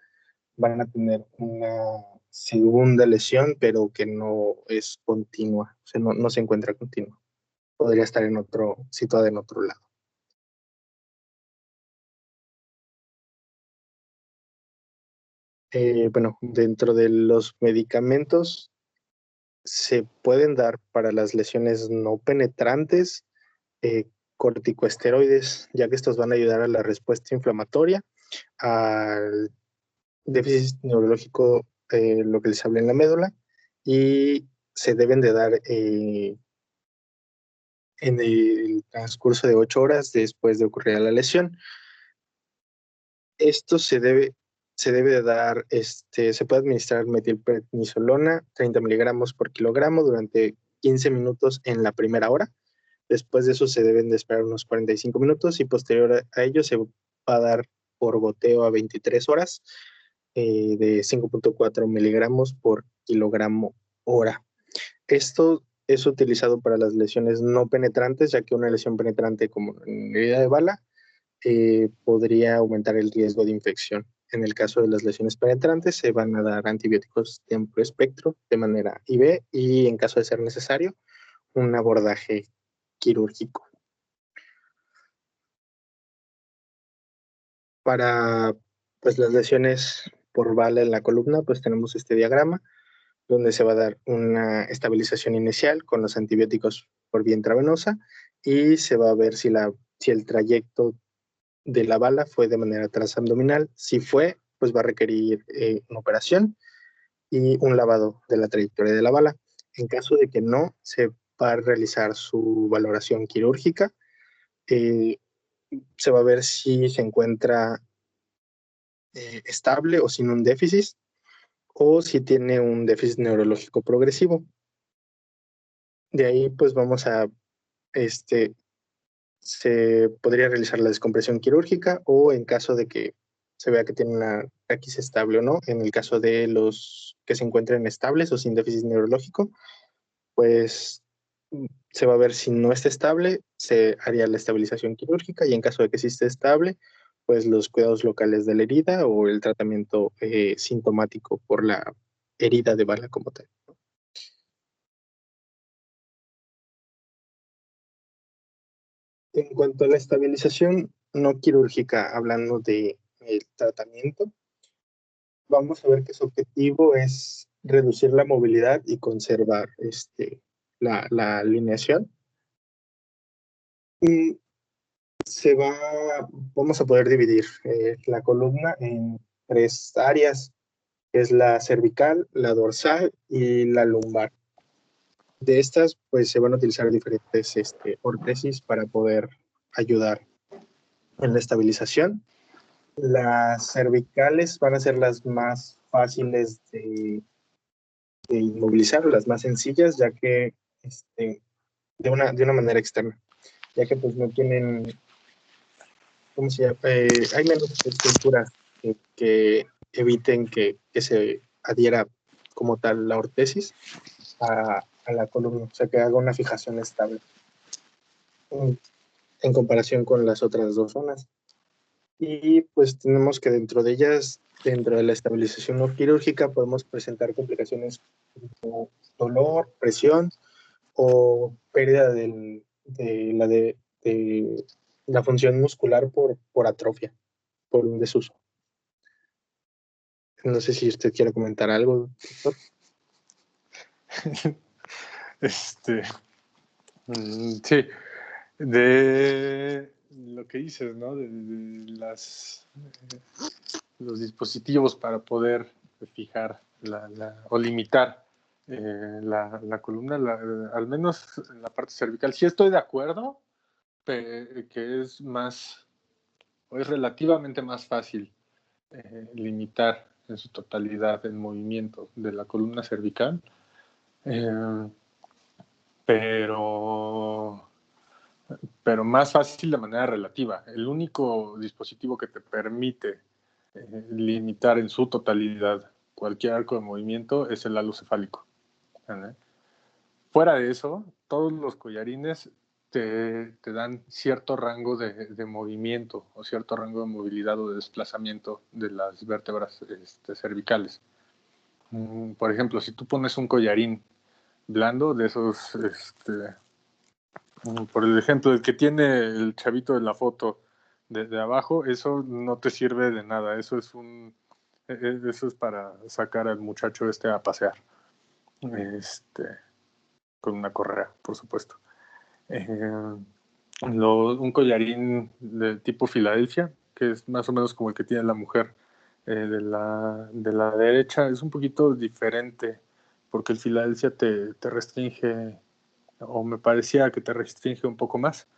van a tener una segunda lesión, pero que no es continua, o sea, no se encuentra continua. Podría estar situada en otro lado. Bueno, dentro de los medicamentos se pueden dar para las lesiones no penetrantes corticosteroides, ya que estos van a ayudar a la respuesta inflamatoria, al déficit neurológico, lo que les hablé en la médula, y se deben de dar en el transcurso de 8 horas después de ocurrir la lesión. Esto se debe de dar, se puede administrar metilprednisolona, 30 miligramos por kilogramo durante 15 minutos en la primera hora. Después de eso se deben de esperar unos 45 minutos y posterior a ello se va a dar por goteo a 23 horas de 5.4 miligramos por kilogramo hora. Esto es utilizado para las lesiones no penetrantes, ya que una lesión penetrante como en herida de bala podría aumentar el riesgo de infección. En el caso de las lesiones penetrantes se van a dar antibióticos de amplio espectro de manera IV y en caso de ser necesario un abordaje quirúrgico. Para pues, las lesiones por bala en la columna, pues tenemos este diagrama donde se va a dar una estabilización inicial con los antibióticos por vía intravenosa y se va a ver si el trayecto de la bala fue de manera transabdominal. Si fue, pues va a requerir una operación y un lavado de la trayectoria de la bala. En caso de que no, se va a realizar su valoración quirúrgica. Se va a ver si se encuentra estable o sin un déficit, o si tiene un déficit neurológico progresivo. De ahí, pues vamos a, se podría realizar la descompresión quirúrgica, o en caso de que se vea que tiene una raquis estable o no, en el caso de los que se encuentren estables o sin déficit neurológico, pues se va a ver si no está estable, se haría la estabilización quirúrgica, y en caso de que sí esté estable, pues los cuidados locales de la herida o el tratamiento sintomático por la herida de bala como tal. En cuanto a la estabilización no quirúrgica, hablando de el tratamiento, vamos a ver que su objetivo es reducir la movilidad y conservar la alineación. Y vamos a poder dividir la columna en 3 áreas, que es la cervical, la dorsal y la lumbar. De estas, pues se van a utilizar diferentes órtesis para poder ayudar en la estabilización. Las cervicales van a ser las más fáciles de inmovilizar, las más sencillas, ya que de una manera externa, ya que pues no tienen, ¿cómo se llama? Hay menos estructuras que eviten que se adhiera como tal la ortesis a la columna, o sea, que haga una fijación estable en comparación con las otras 2 zonas. Y pues tenemos que dentro de ellas, dentro de la estabilización no quirúrgica, podemos presentar complicaciones como dolor, presión o pérdida de la función muscular por atrofia, por un desuso. No sé si usted quiere comentar algo, doctor. Sí, de lo que dices, ¿no? De los dispositivos para poder fijar o limitar la columna, al menos en la parte cervical. Sí estoy de acuerdo que es relativamente más fácil limitar en su totalidad el movimiento de la columna cervical, pero más fácil de manera relativa. El único dispositivo que te permite limitar en su totalidad cualquier arco de movimiento es el halo cefálico. ¿Vale? Fuera de eso, todos los collarines te dan cierto rango de movimiento o cierto rango de movilidad o de desplazamiento de las vértebras cervicales. Por ejemplo, si tú pones un collarín blando de esos, por el ejemplo, el que tiene el chavito de la foto de abajo, eso no te sirve de nada. Eso es para sacar al muchacho a pasear. Con una correa, por supuesto. Un collarín de tipo Filadelfia, que es más o menos como el que tiene la mujer de la derecha, es un poquito diferente, porque el Filadelfia te restringe, o me parecía que te restringe un poco más,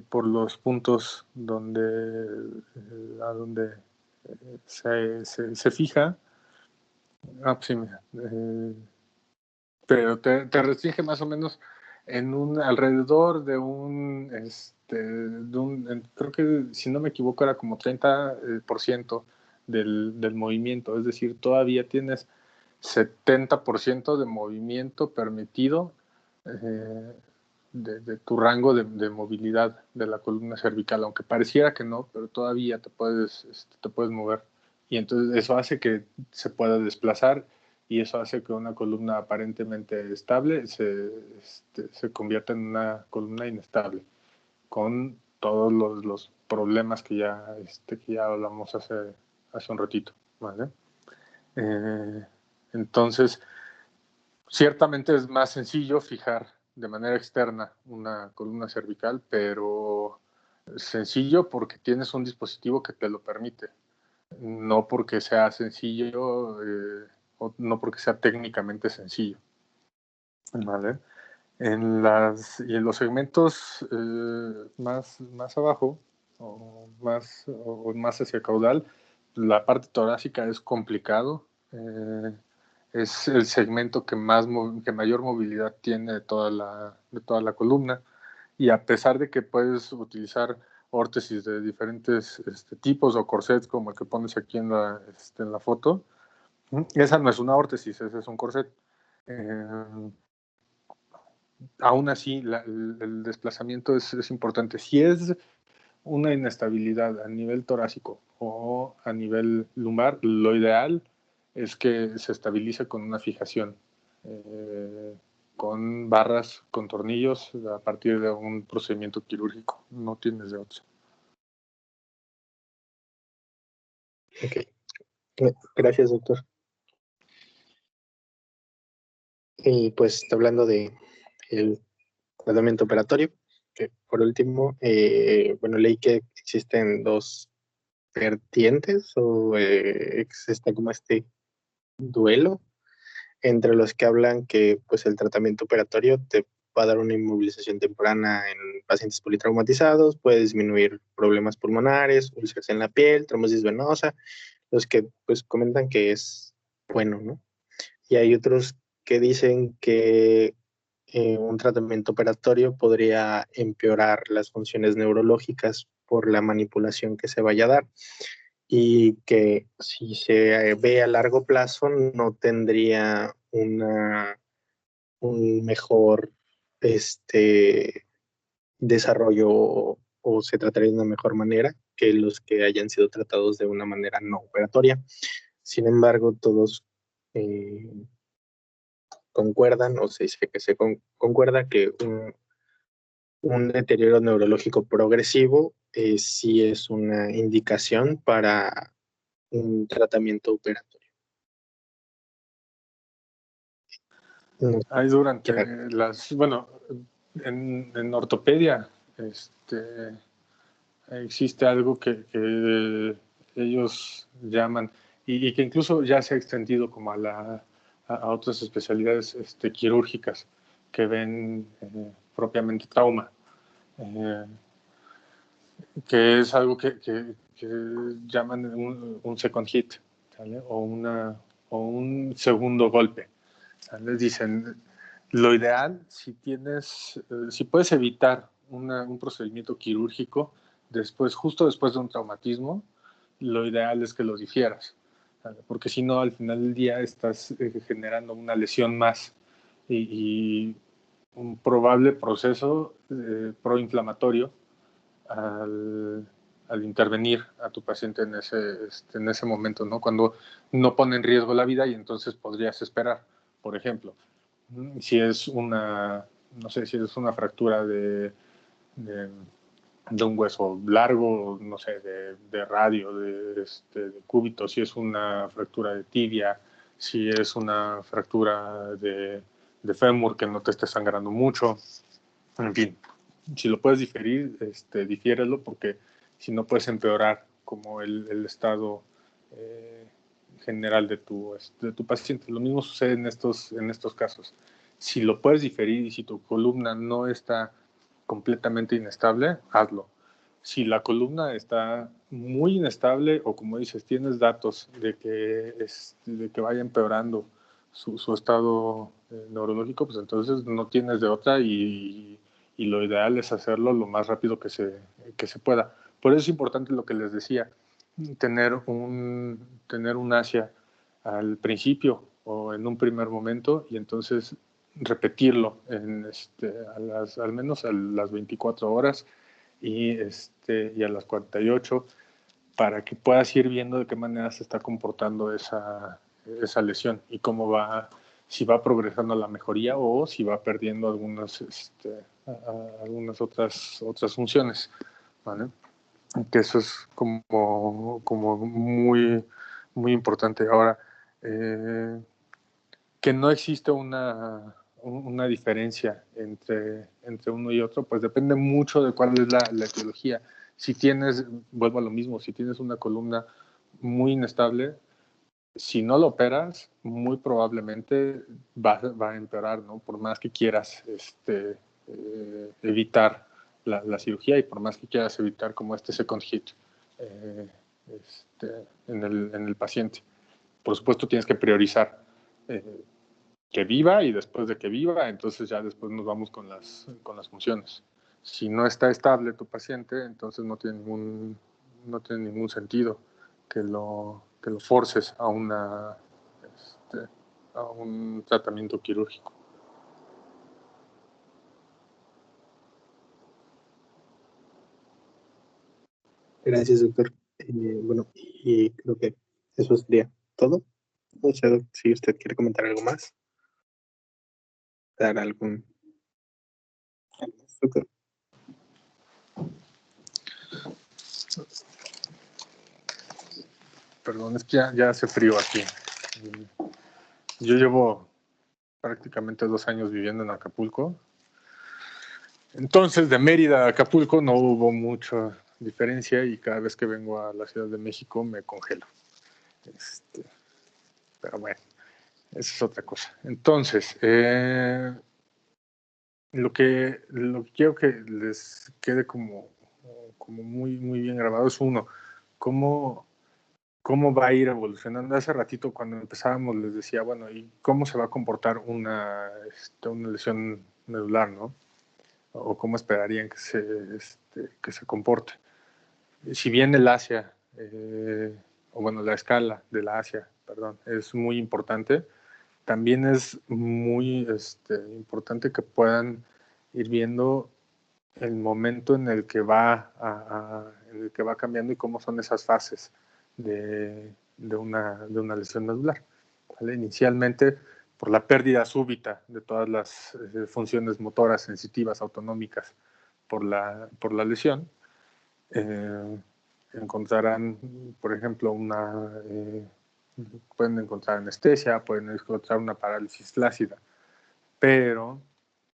por los puntos a donde se fija. Pues sí, mira, pero te restringe más o menos en alrededor de creo que si no me equivoco era como 30% del movimiento, es decir, todavía tienes 70% de movimiento permitido de tu rango de movilidad de la columna cervical, aunque pareciera que no, pero todavía te puedes mover, y entonces eso hace que se pueda desplazar, y eso hace que una columna aparentemente estable se convierta en una columna inestable, con todos los problemas que ya hablamos hace un ratito, ¿vale? Entonces, ciertamente es más sencillo fijar de manera externa una columna cervical, pero Sencillo porque tienes un dispositivo que te lo permite, no porque sea sencillo o no porque sea técnicamente sencillo. ¿Vale? Y en los segmentos más abajo o más hacia caudal, la parte torácica es complicado. Es el segmento que mayor movilidad tiene de toda la columna, y a pesar de que puedes utilizar órtesis de diferentes tipos o corsets como el que pones aquí en la foto, esa no es una órtesis, ese es un corset. Aún así, el desplazamiento es importante. Si es una inestabilidad a nivel torácico o a nivel lumbar, lo ideal es que se estabilice con una fijación, con barras, con tornillos, a partir de un procedimiento quirúrgico. No tienes de otro. Ok. Gracias, doctor. Y pues hablando de el tratamiento operatorio, que por último, bueno, leí que existen dos vertientes o existe como este duelo entre los que hablan que pues el tratamiento operatorio te va a dar una inmovilización temprana en pacientes politraumatizados, puede disminuir problemas pulmonares, úlceras en la piel, trombosis venosa, los que pues comentan que es bueno, ¿no? Y hay otros que dicen que un tratamiento operatorio podría empeorar las funciones neurológicas por la manipulación que se vaya a dar y que si se ve a largo plazo no tendría un mejor desarrollo o se trataría de una mejor manera que los que hayan sido tratados de una manera no operatoria. Sin embargo, todos concuerdan o se dice que se concuerda que un deterioro neurológico progresivo sí es una indicación para un tratamiento operatorio. No, Hay bueno, en ortopedia, existe algo que ellos llaman, y que incluso ya se ha extendido como a otras especialidades quirúrgicas que ven propiamente trauma, que es algo que llaman un second hit, ¿sale? O un segundo golpe. Les dicen, lo ideal, si puedes evitar un procedimiento quirúrgico justo después de un traumatismo, lo ideal es que lo difieras, ¿vale? Porque si no, al final del día estás generando una lesión más y un probable proceso proinflamatorio al intervenir a tu paciente en ese momento, ¿no? Cuando no pone en riesgo la vida y entonces podrías esperar, por ejemplo. Si es no sé, si es una fractura de un hueso largo, no sé, de radio, de cúbito, si es una fractura de tibia, si es una fractura de fémur que no te esté sangrando mucho, en fin, si lo puedes diferir, difiérelo, porque si no puedes empeorar como el estado general de tu paciente. Lo mismo sucede en estos casos. Si lo puedes diferir y si tu columna no está completamente inestable, hazlo. Si la columna está muy inestable o, como dices, tienes datos de que vaya empeorando su estado neurológico, pues entonces no tienes de otra y lo ideal es hacerlo lo más rápido que se pueda. Por eso es importante lo que les decía, tener un ASIA al principio o en un primer momento y entonces repetirlo al menos a las 24 horas y a las 48 para que puedas ir viendo de qué manera se está comportando esa lesión y si va progresando a la mejoría o si va perdiendo algunas otras funciones, ¿vale? Que eso es como muy, muy importante. Ahora, que no existe una diferencia entre uno y otro, pues depende mucho de cuál es la etiología. Si tienes, vuelvo a lo mismo, si tienes una columna muy inestable, si no lo operas, muy probablemente va a empeorar, ¿no? Por más que quieras evitar la cirugía y por más que quieras evitar como este second hit en el paciente. Por supuesto, tienes que priorizar que viva y después de que viva, entonces ya después nos vamos con las funciones. Si no está estable tu paciente, entonces no tiene ningún sentido que lo forces a un tratamiento quirúrgico. Gracias, doctor. Bueno, y creo que eso sería todo. No sé si usted quiere comentar algo más. Dar algún... Doctor. Perdón, es que ya hace frío aquí. Yo llevo prácticamente 2 años viviendo en Acapulco. Entonces, de Mérida a Acapulco no hubo mucha diferencia y cada vez que vengo a la Ciudad de México me congelo. Pero bueno, esa es otra cosa. Entonces, lo que quiero que les quede como muy, muy bien grabado es uno, cómo va a ir evolucionando. Hace ratito cuando empezábamos les decía, bueno, ¿y cómo se va a comportar una lesión medular, ¿no? O cómo esperarían que se comporte. Si bien el Asia, o bueno, la escala de la Asia, perdón, es muy importante, también es muy importante que puedan ir viendo el momento en el que va cambiando y cómo son esas fases de una lesión medular. ¿Vale? Inicialmente, por la pérdida súbita de todas las funciones motoras, sensitivas, autonómicas por la lesión, encontrarán, por ejemplo, pueden encontrar anestesia, pueden encontrar una parálisis flácida, pero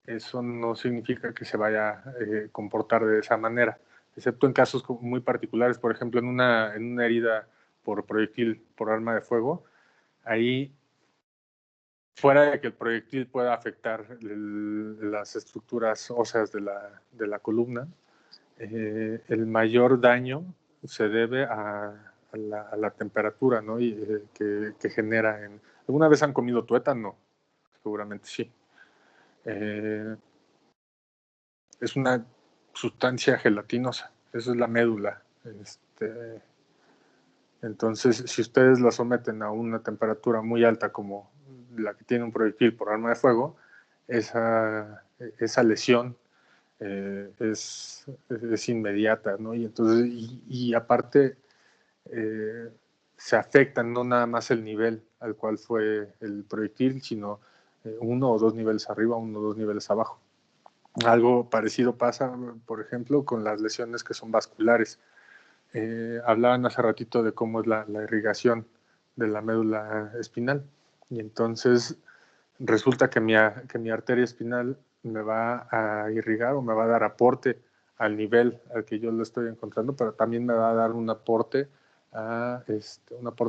eso no significa que se vaya a comportar de esa manera, excepto en casos muy particulares, por ejemplo, en una herida por proyectil, por arma de fuego, ahí, fuera de que el proyectil pueda afectar las estructuras óseas de la columna, el mayor daño se debe a la temperatura, ¿no? Y, que genera ¿Alguna vez han comido tuétano? Seguramente sí. Es una sustancia gelatinosa, eso es la médula. Entonces, si ustedes la someten a una temperatura muy alta como la que tiene un proyectil por arma de fuego, esa lesión es inmediata, ¿no? Y entonces, y aparte, se afecta no nada más el nivel al cual fue el proyectil, sino 1 o 2 niveles arriba, 1 o 2 niveles abajo. Algo parecido pasa, por ejemplo, con las lesiones que son vasculares. Hablaban hace ratito de cómo es la irrigación de la médula espinal. Y entonces resulta que mi arteria espinal me va a irrigar o me va a dar aporte al nivel al que yo lo estoy encontrando, pero también me va a dar un aporte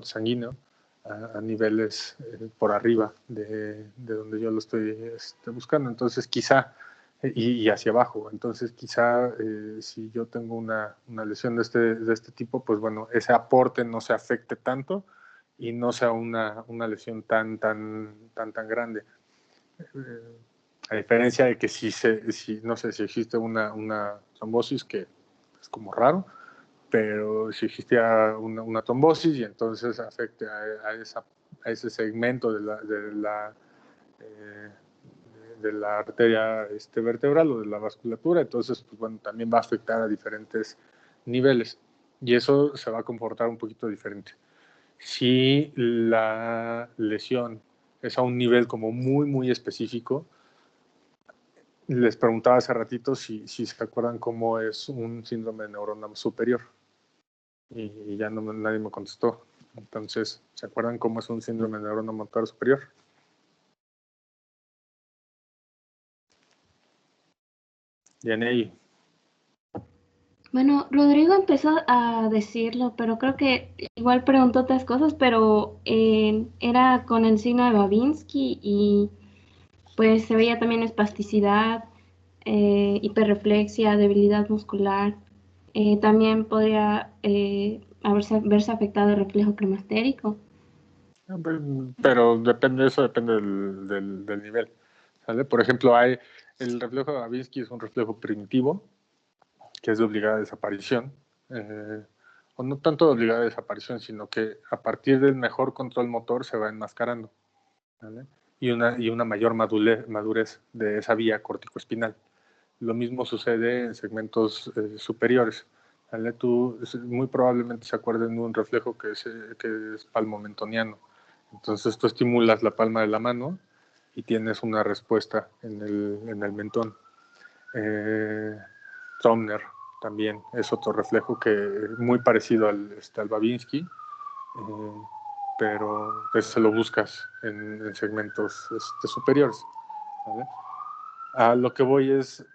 sanguíneo a niveles por arriba de donde yo lo estoy buscando. Entonces quizá, y hacia abajo, entonces quizá si yo tengo una lesión de este tipo, pues bueno, ese aporte no se afecte tanto y no sea una lesión tan grande. A diferencia de que no sé si existe una trombosis, que es como raro, pero si existiera una trombosis y entonces afecte a ese segmento de la arteria vertebral o de la vasculatura, entonces pues bueno, también va a afectar a diferentes niveles y eso se va a comportar un poquito diferente. Si la lesión es a un nivel como muy, muy específico, les preguntaba hace ratito si se acuerdan cómo es un síndrome de neurona superior y ya nadie me contestó. Entonces, ¿se acuerdan cómo es un síndrome de neurona motor superior? Yanei. Bueno, Rodrigo empezó a decirlo, pero creo que igual preguntó otras cosas, pero era con el signo de Babinski y pues se veía también espasticidad, hiperreflexia, debilidad muscular. También podría verse afectado el reflejo cromastérico. Pero depende, eso depende del nivel, ¿sale? Por ejemplo, el reflejo de Babinski es un reflejo primitivo, que es de obligada desaparición, o no tanto de obligada desaparición, sino que a partir del mejor control motor se va enmascarando, ¿vale? Y una mayor madurez de esa vía corticoespinal. Lo mismo sucede en segmentos superiores, ¿vale? Tú muy probablemente se acuerden de un reflejo que es palmomentoniano. Entonces tú estimulas la palma de la mano y tienes una respuesta en el mentón. Tromner también es otro reflejo que muy parecido al Babinski, pero pues se lo buscas en segmentos superiores, ¿vale? A lo que voy es,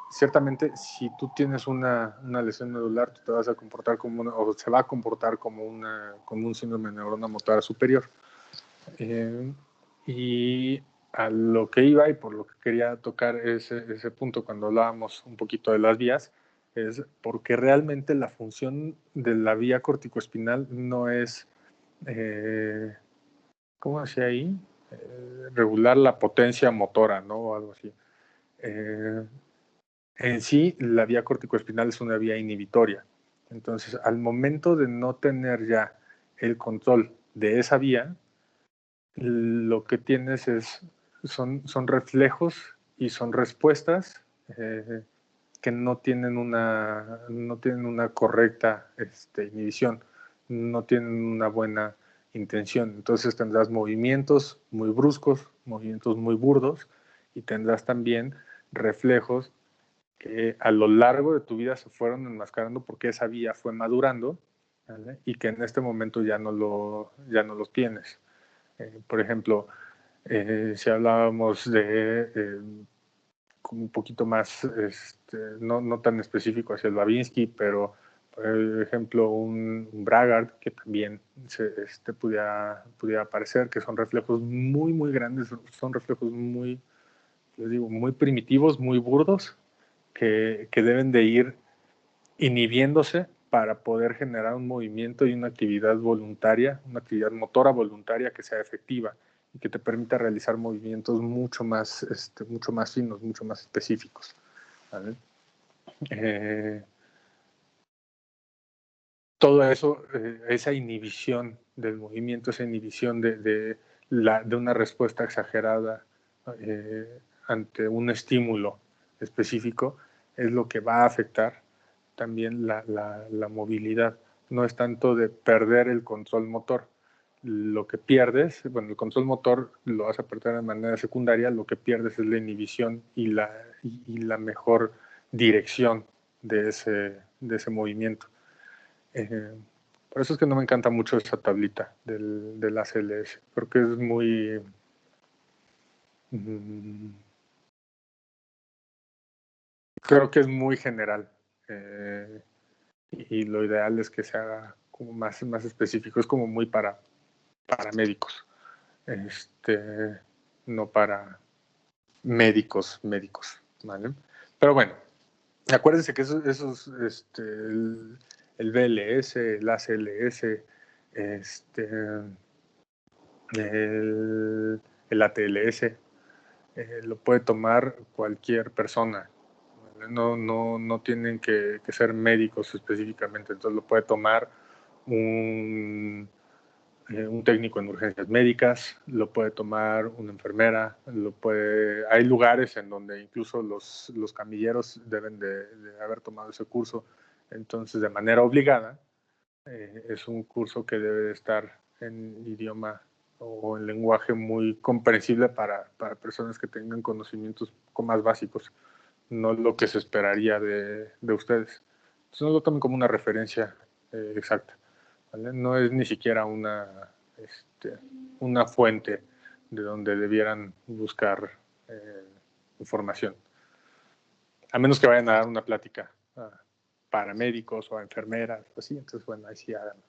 ciertamente, si tú tienes una lesión medular, tú te vas a comportar o se va a comportar como un síndrome de neurona motora superior. Y a lo que iba y por lo que quería tocar ese punto cuando hablábamos un poquito de las vías, es porque realmente la función de la vía corticoespinal no es, ¿cómo decía ahí? Regular la potencia motora, ¿no? O algo así. En sí, la vía corticoespinal es una vía inhibitoria. Entonces, al momento de no tener ya el control de esa vía, lo que tienes son reflejos y son respuestas que no tienen una correcta inhibición, no tienen una buena intención. Entonces tendrás movimientos muy bruscos, movimientos muy burdos, y tendrás también reflejos que a lo largo de tu vida se fueron enmascarando porque esa vía fue madurando, ¿vale? Y que en este momento ya no los tienes. Por ejemplo, si hablábamos de un poquito más, no tan específico hacia el Babinski, pero por ejemplo un Bragard, que también pudiera aparecer, que son reflejos muy, muy grandes, son reflejos muy, les digo, muy primitivos, muy burdos, que deben de ir inhibiéndose para poder generar un movimiento y una actividad voluntaria, una actividad motora voluntaria que sea efectiva y que te permita realizar movimientos mucho más finos, mucho más específicos, ¿vale? Todo eso, esa inhibición del movimiento, esa inhibición de una respuesta exagerada ante un estímulo específico, es lo que va a afectar también la movilidad. No es tanto de perder el control motor. Lo que pierdes, bueno, el control motor lo vas a perder de manera secundaria, lo que pierdes es la inhibición y la mejor dirección de ese movimiento. Por eso es que no me encanta mucho esa tablita del ACLS. Creo que es muy... creo que es muy general. Y lo ideal es que se haga como más específico. Es como muy para médicos. No para médicos, ¿vale? Pero bueno, acuérdense que el BLS, el ACLS, el ATLS, lo puede tomar cualquier persona. No tienen que ser médicos específicamente, entonces lo puede tomar un técnico en urgencias médicas, lo puede tomar una enfermera, hay lugares en donde incluso los camilleros deben de haber tomado ese curso, entonces de manera obligada. Es un curso que debe de estar en idioma o en lenguaje muy comprensible para personas que tengan conocimientos más básicos, no lo que se esperaría de ustedes. Entonces no lo tomen como una referencia exacta, ¿vale? No es ni siquiera una fuente de donde debieran buscar información. a menos que vayan a dar una plática a paramédicos o a enfermeras, así, entonces bueno, ahí sí háganlo.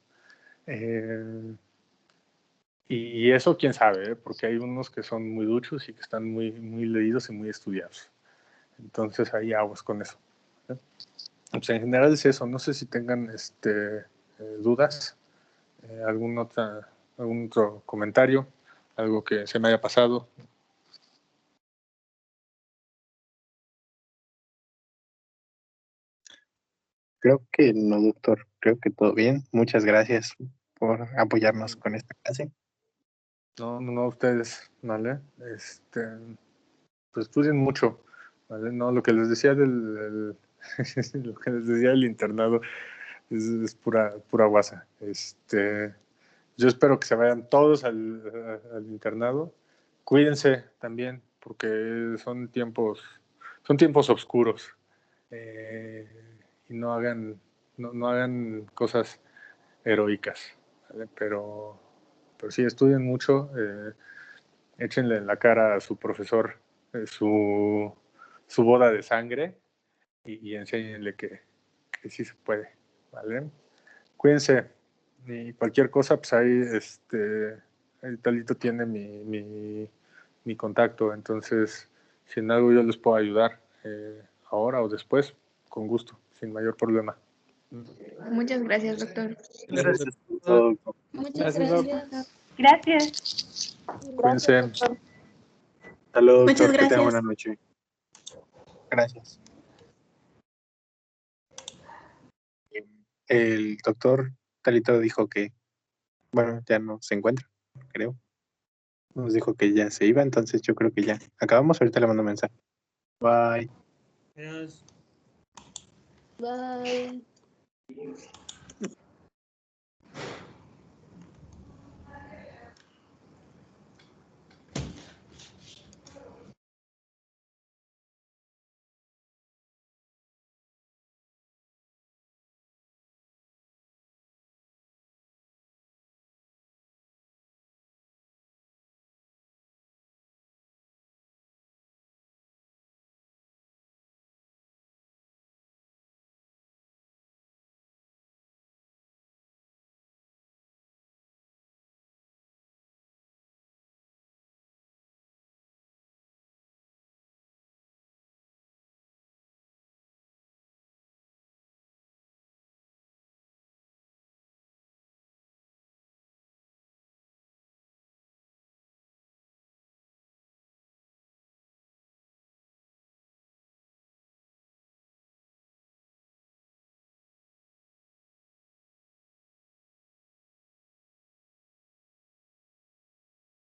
Y eso quién sabe, porque hay unos que son muy duchos y que están muy, muy leídos y muy estudiados. Entonces ahí aguas con eso. Pues en general es eso. No sé si tengan dudas, algún otro comentario, algo que se me haya pasado. Creo que no, doctor. Creo que todo bien. Muchas gracias por apoyarnos con esta clase. No, ustedes, ¿vale? Pues estudien mucho, ¿vale? No, lo que les decía lo que les decía del internado es pura guasa. Yo espero que se vayan todos al internado. Cuídense también, porque son tiempos oscuros. Y no hagan cosas heroicas, ¿vale? Pero sí, estudien mucho, échenle en la cara a su profesor su boda de sangre y enséñenle que sí se puede, ¿vale? Cuídense y cualquier cosa, pues ahí Talito tiene mi contacto, entonces si en algo yo les puedo ayudar ahora o después, con gusto, sin mayor problema. Muchas gracias, doctor. Gracias por todo, doctor. Muchas Gracias, Doc. gracias, Doc. Gracias. Cuídense. Doctor. Hasta luego, Muchas doctor. Que tenga gracias. buena noche. Gracias. El doctor Talito dijo que, bueno, ya no se encuentra, creo. Nos dijo que ya se iba, entonces yo creo que ya acabamos. Ahorita le mando un mensaje. Bye. Adiós. Bye.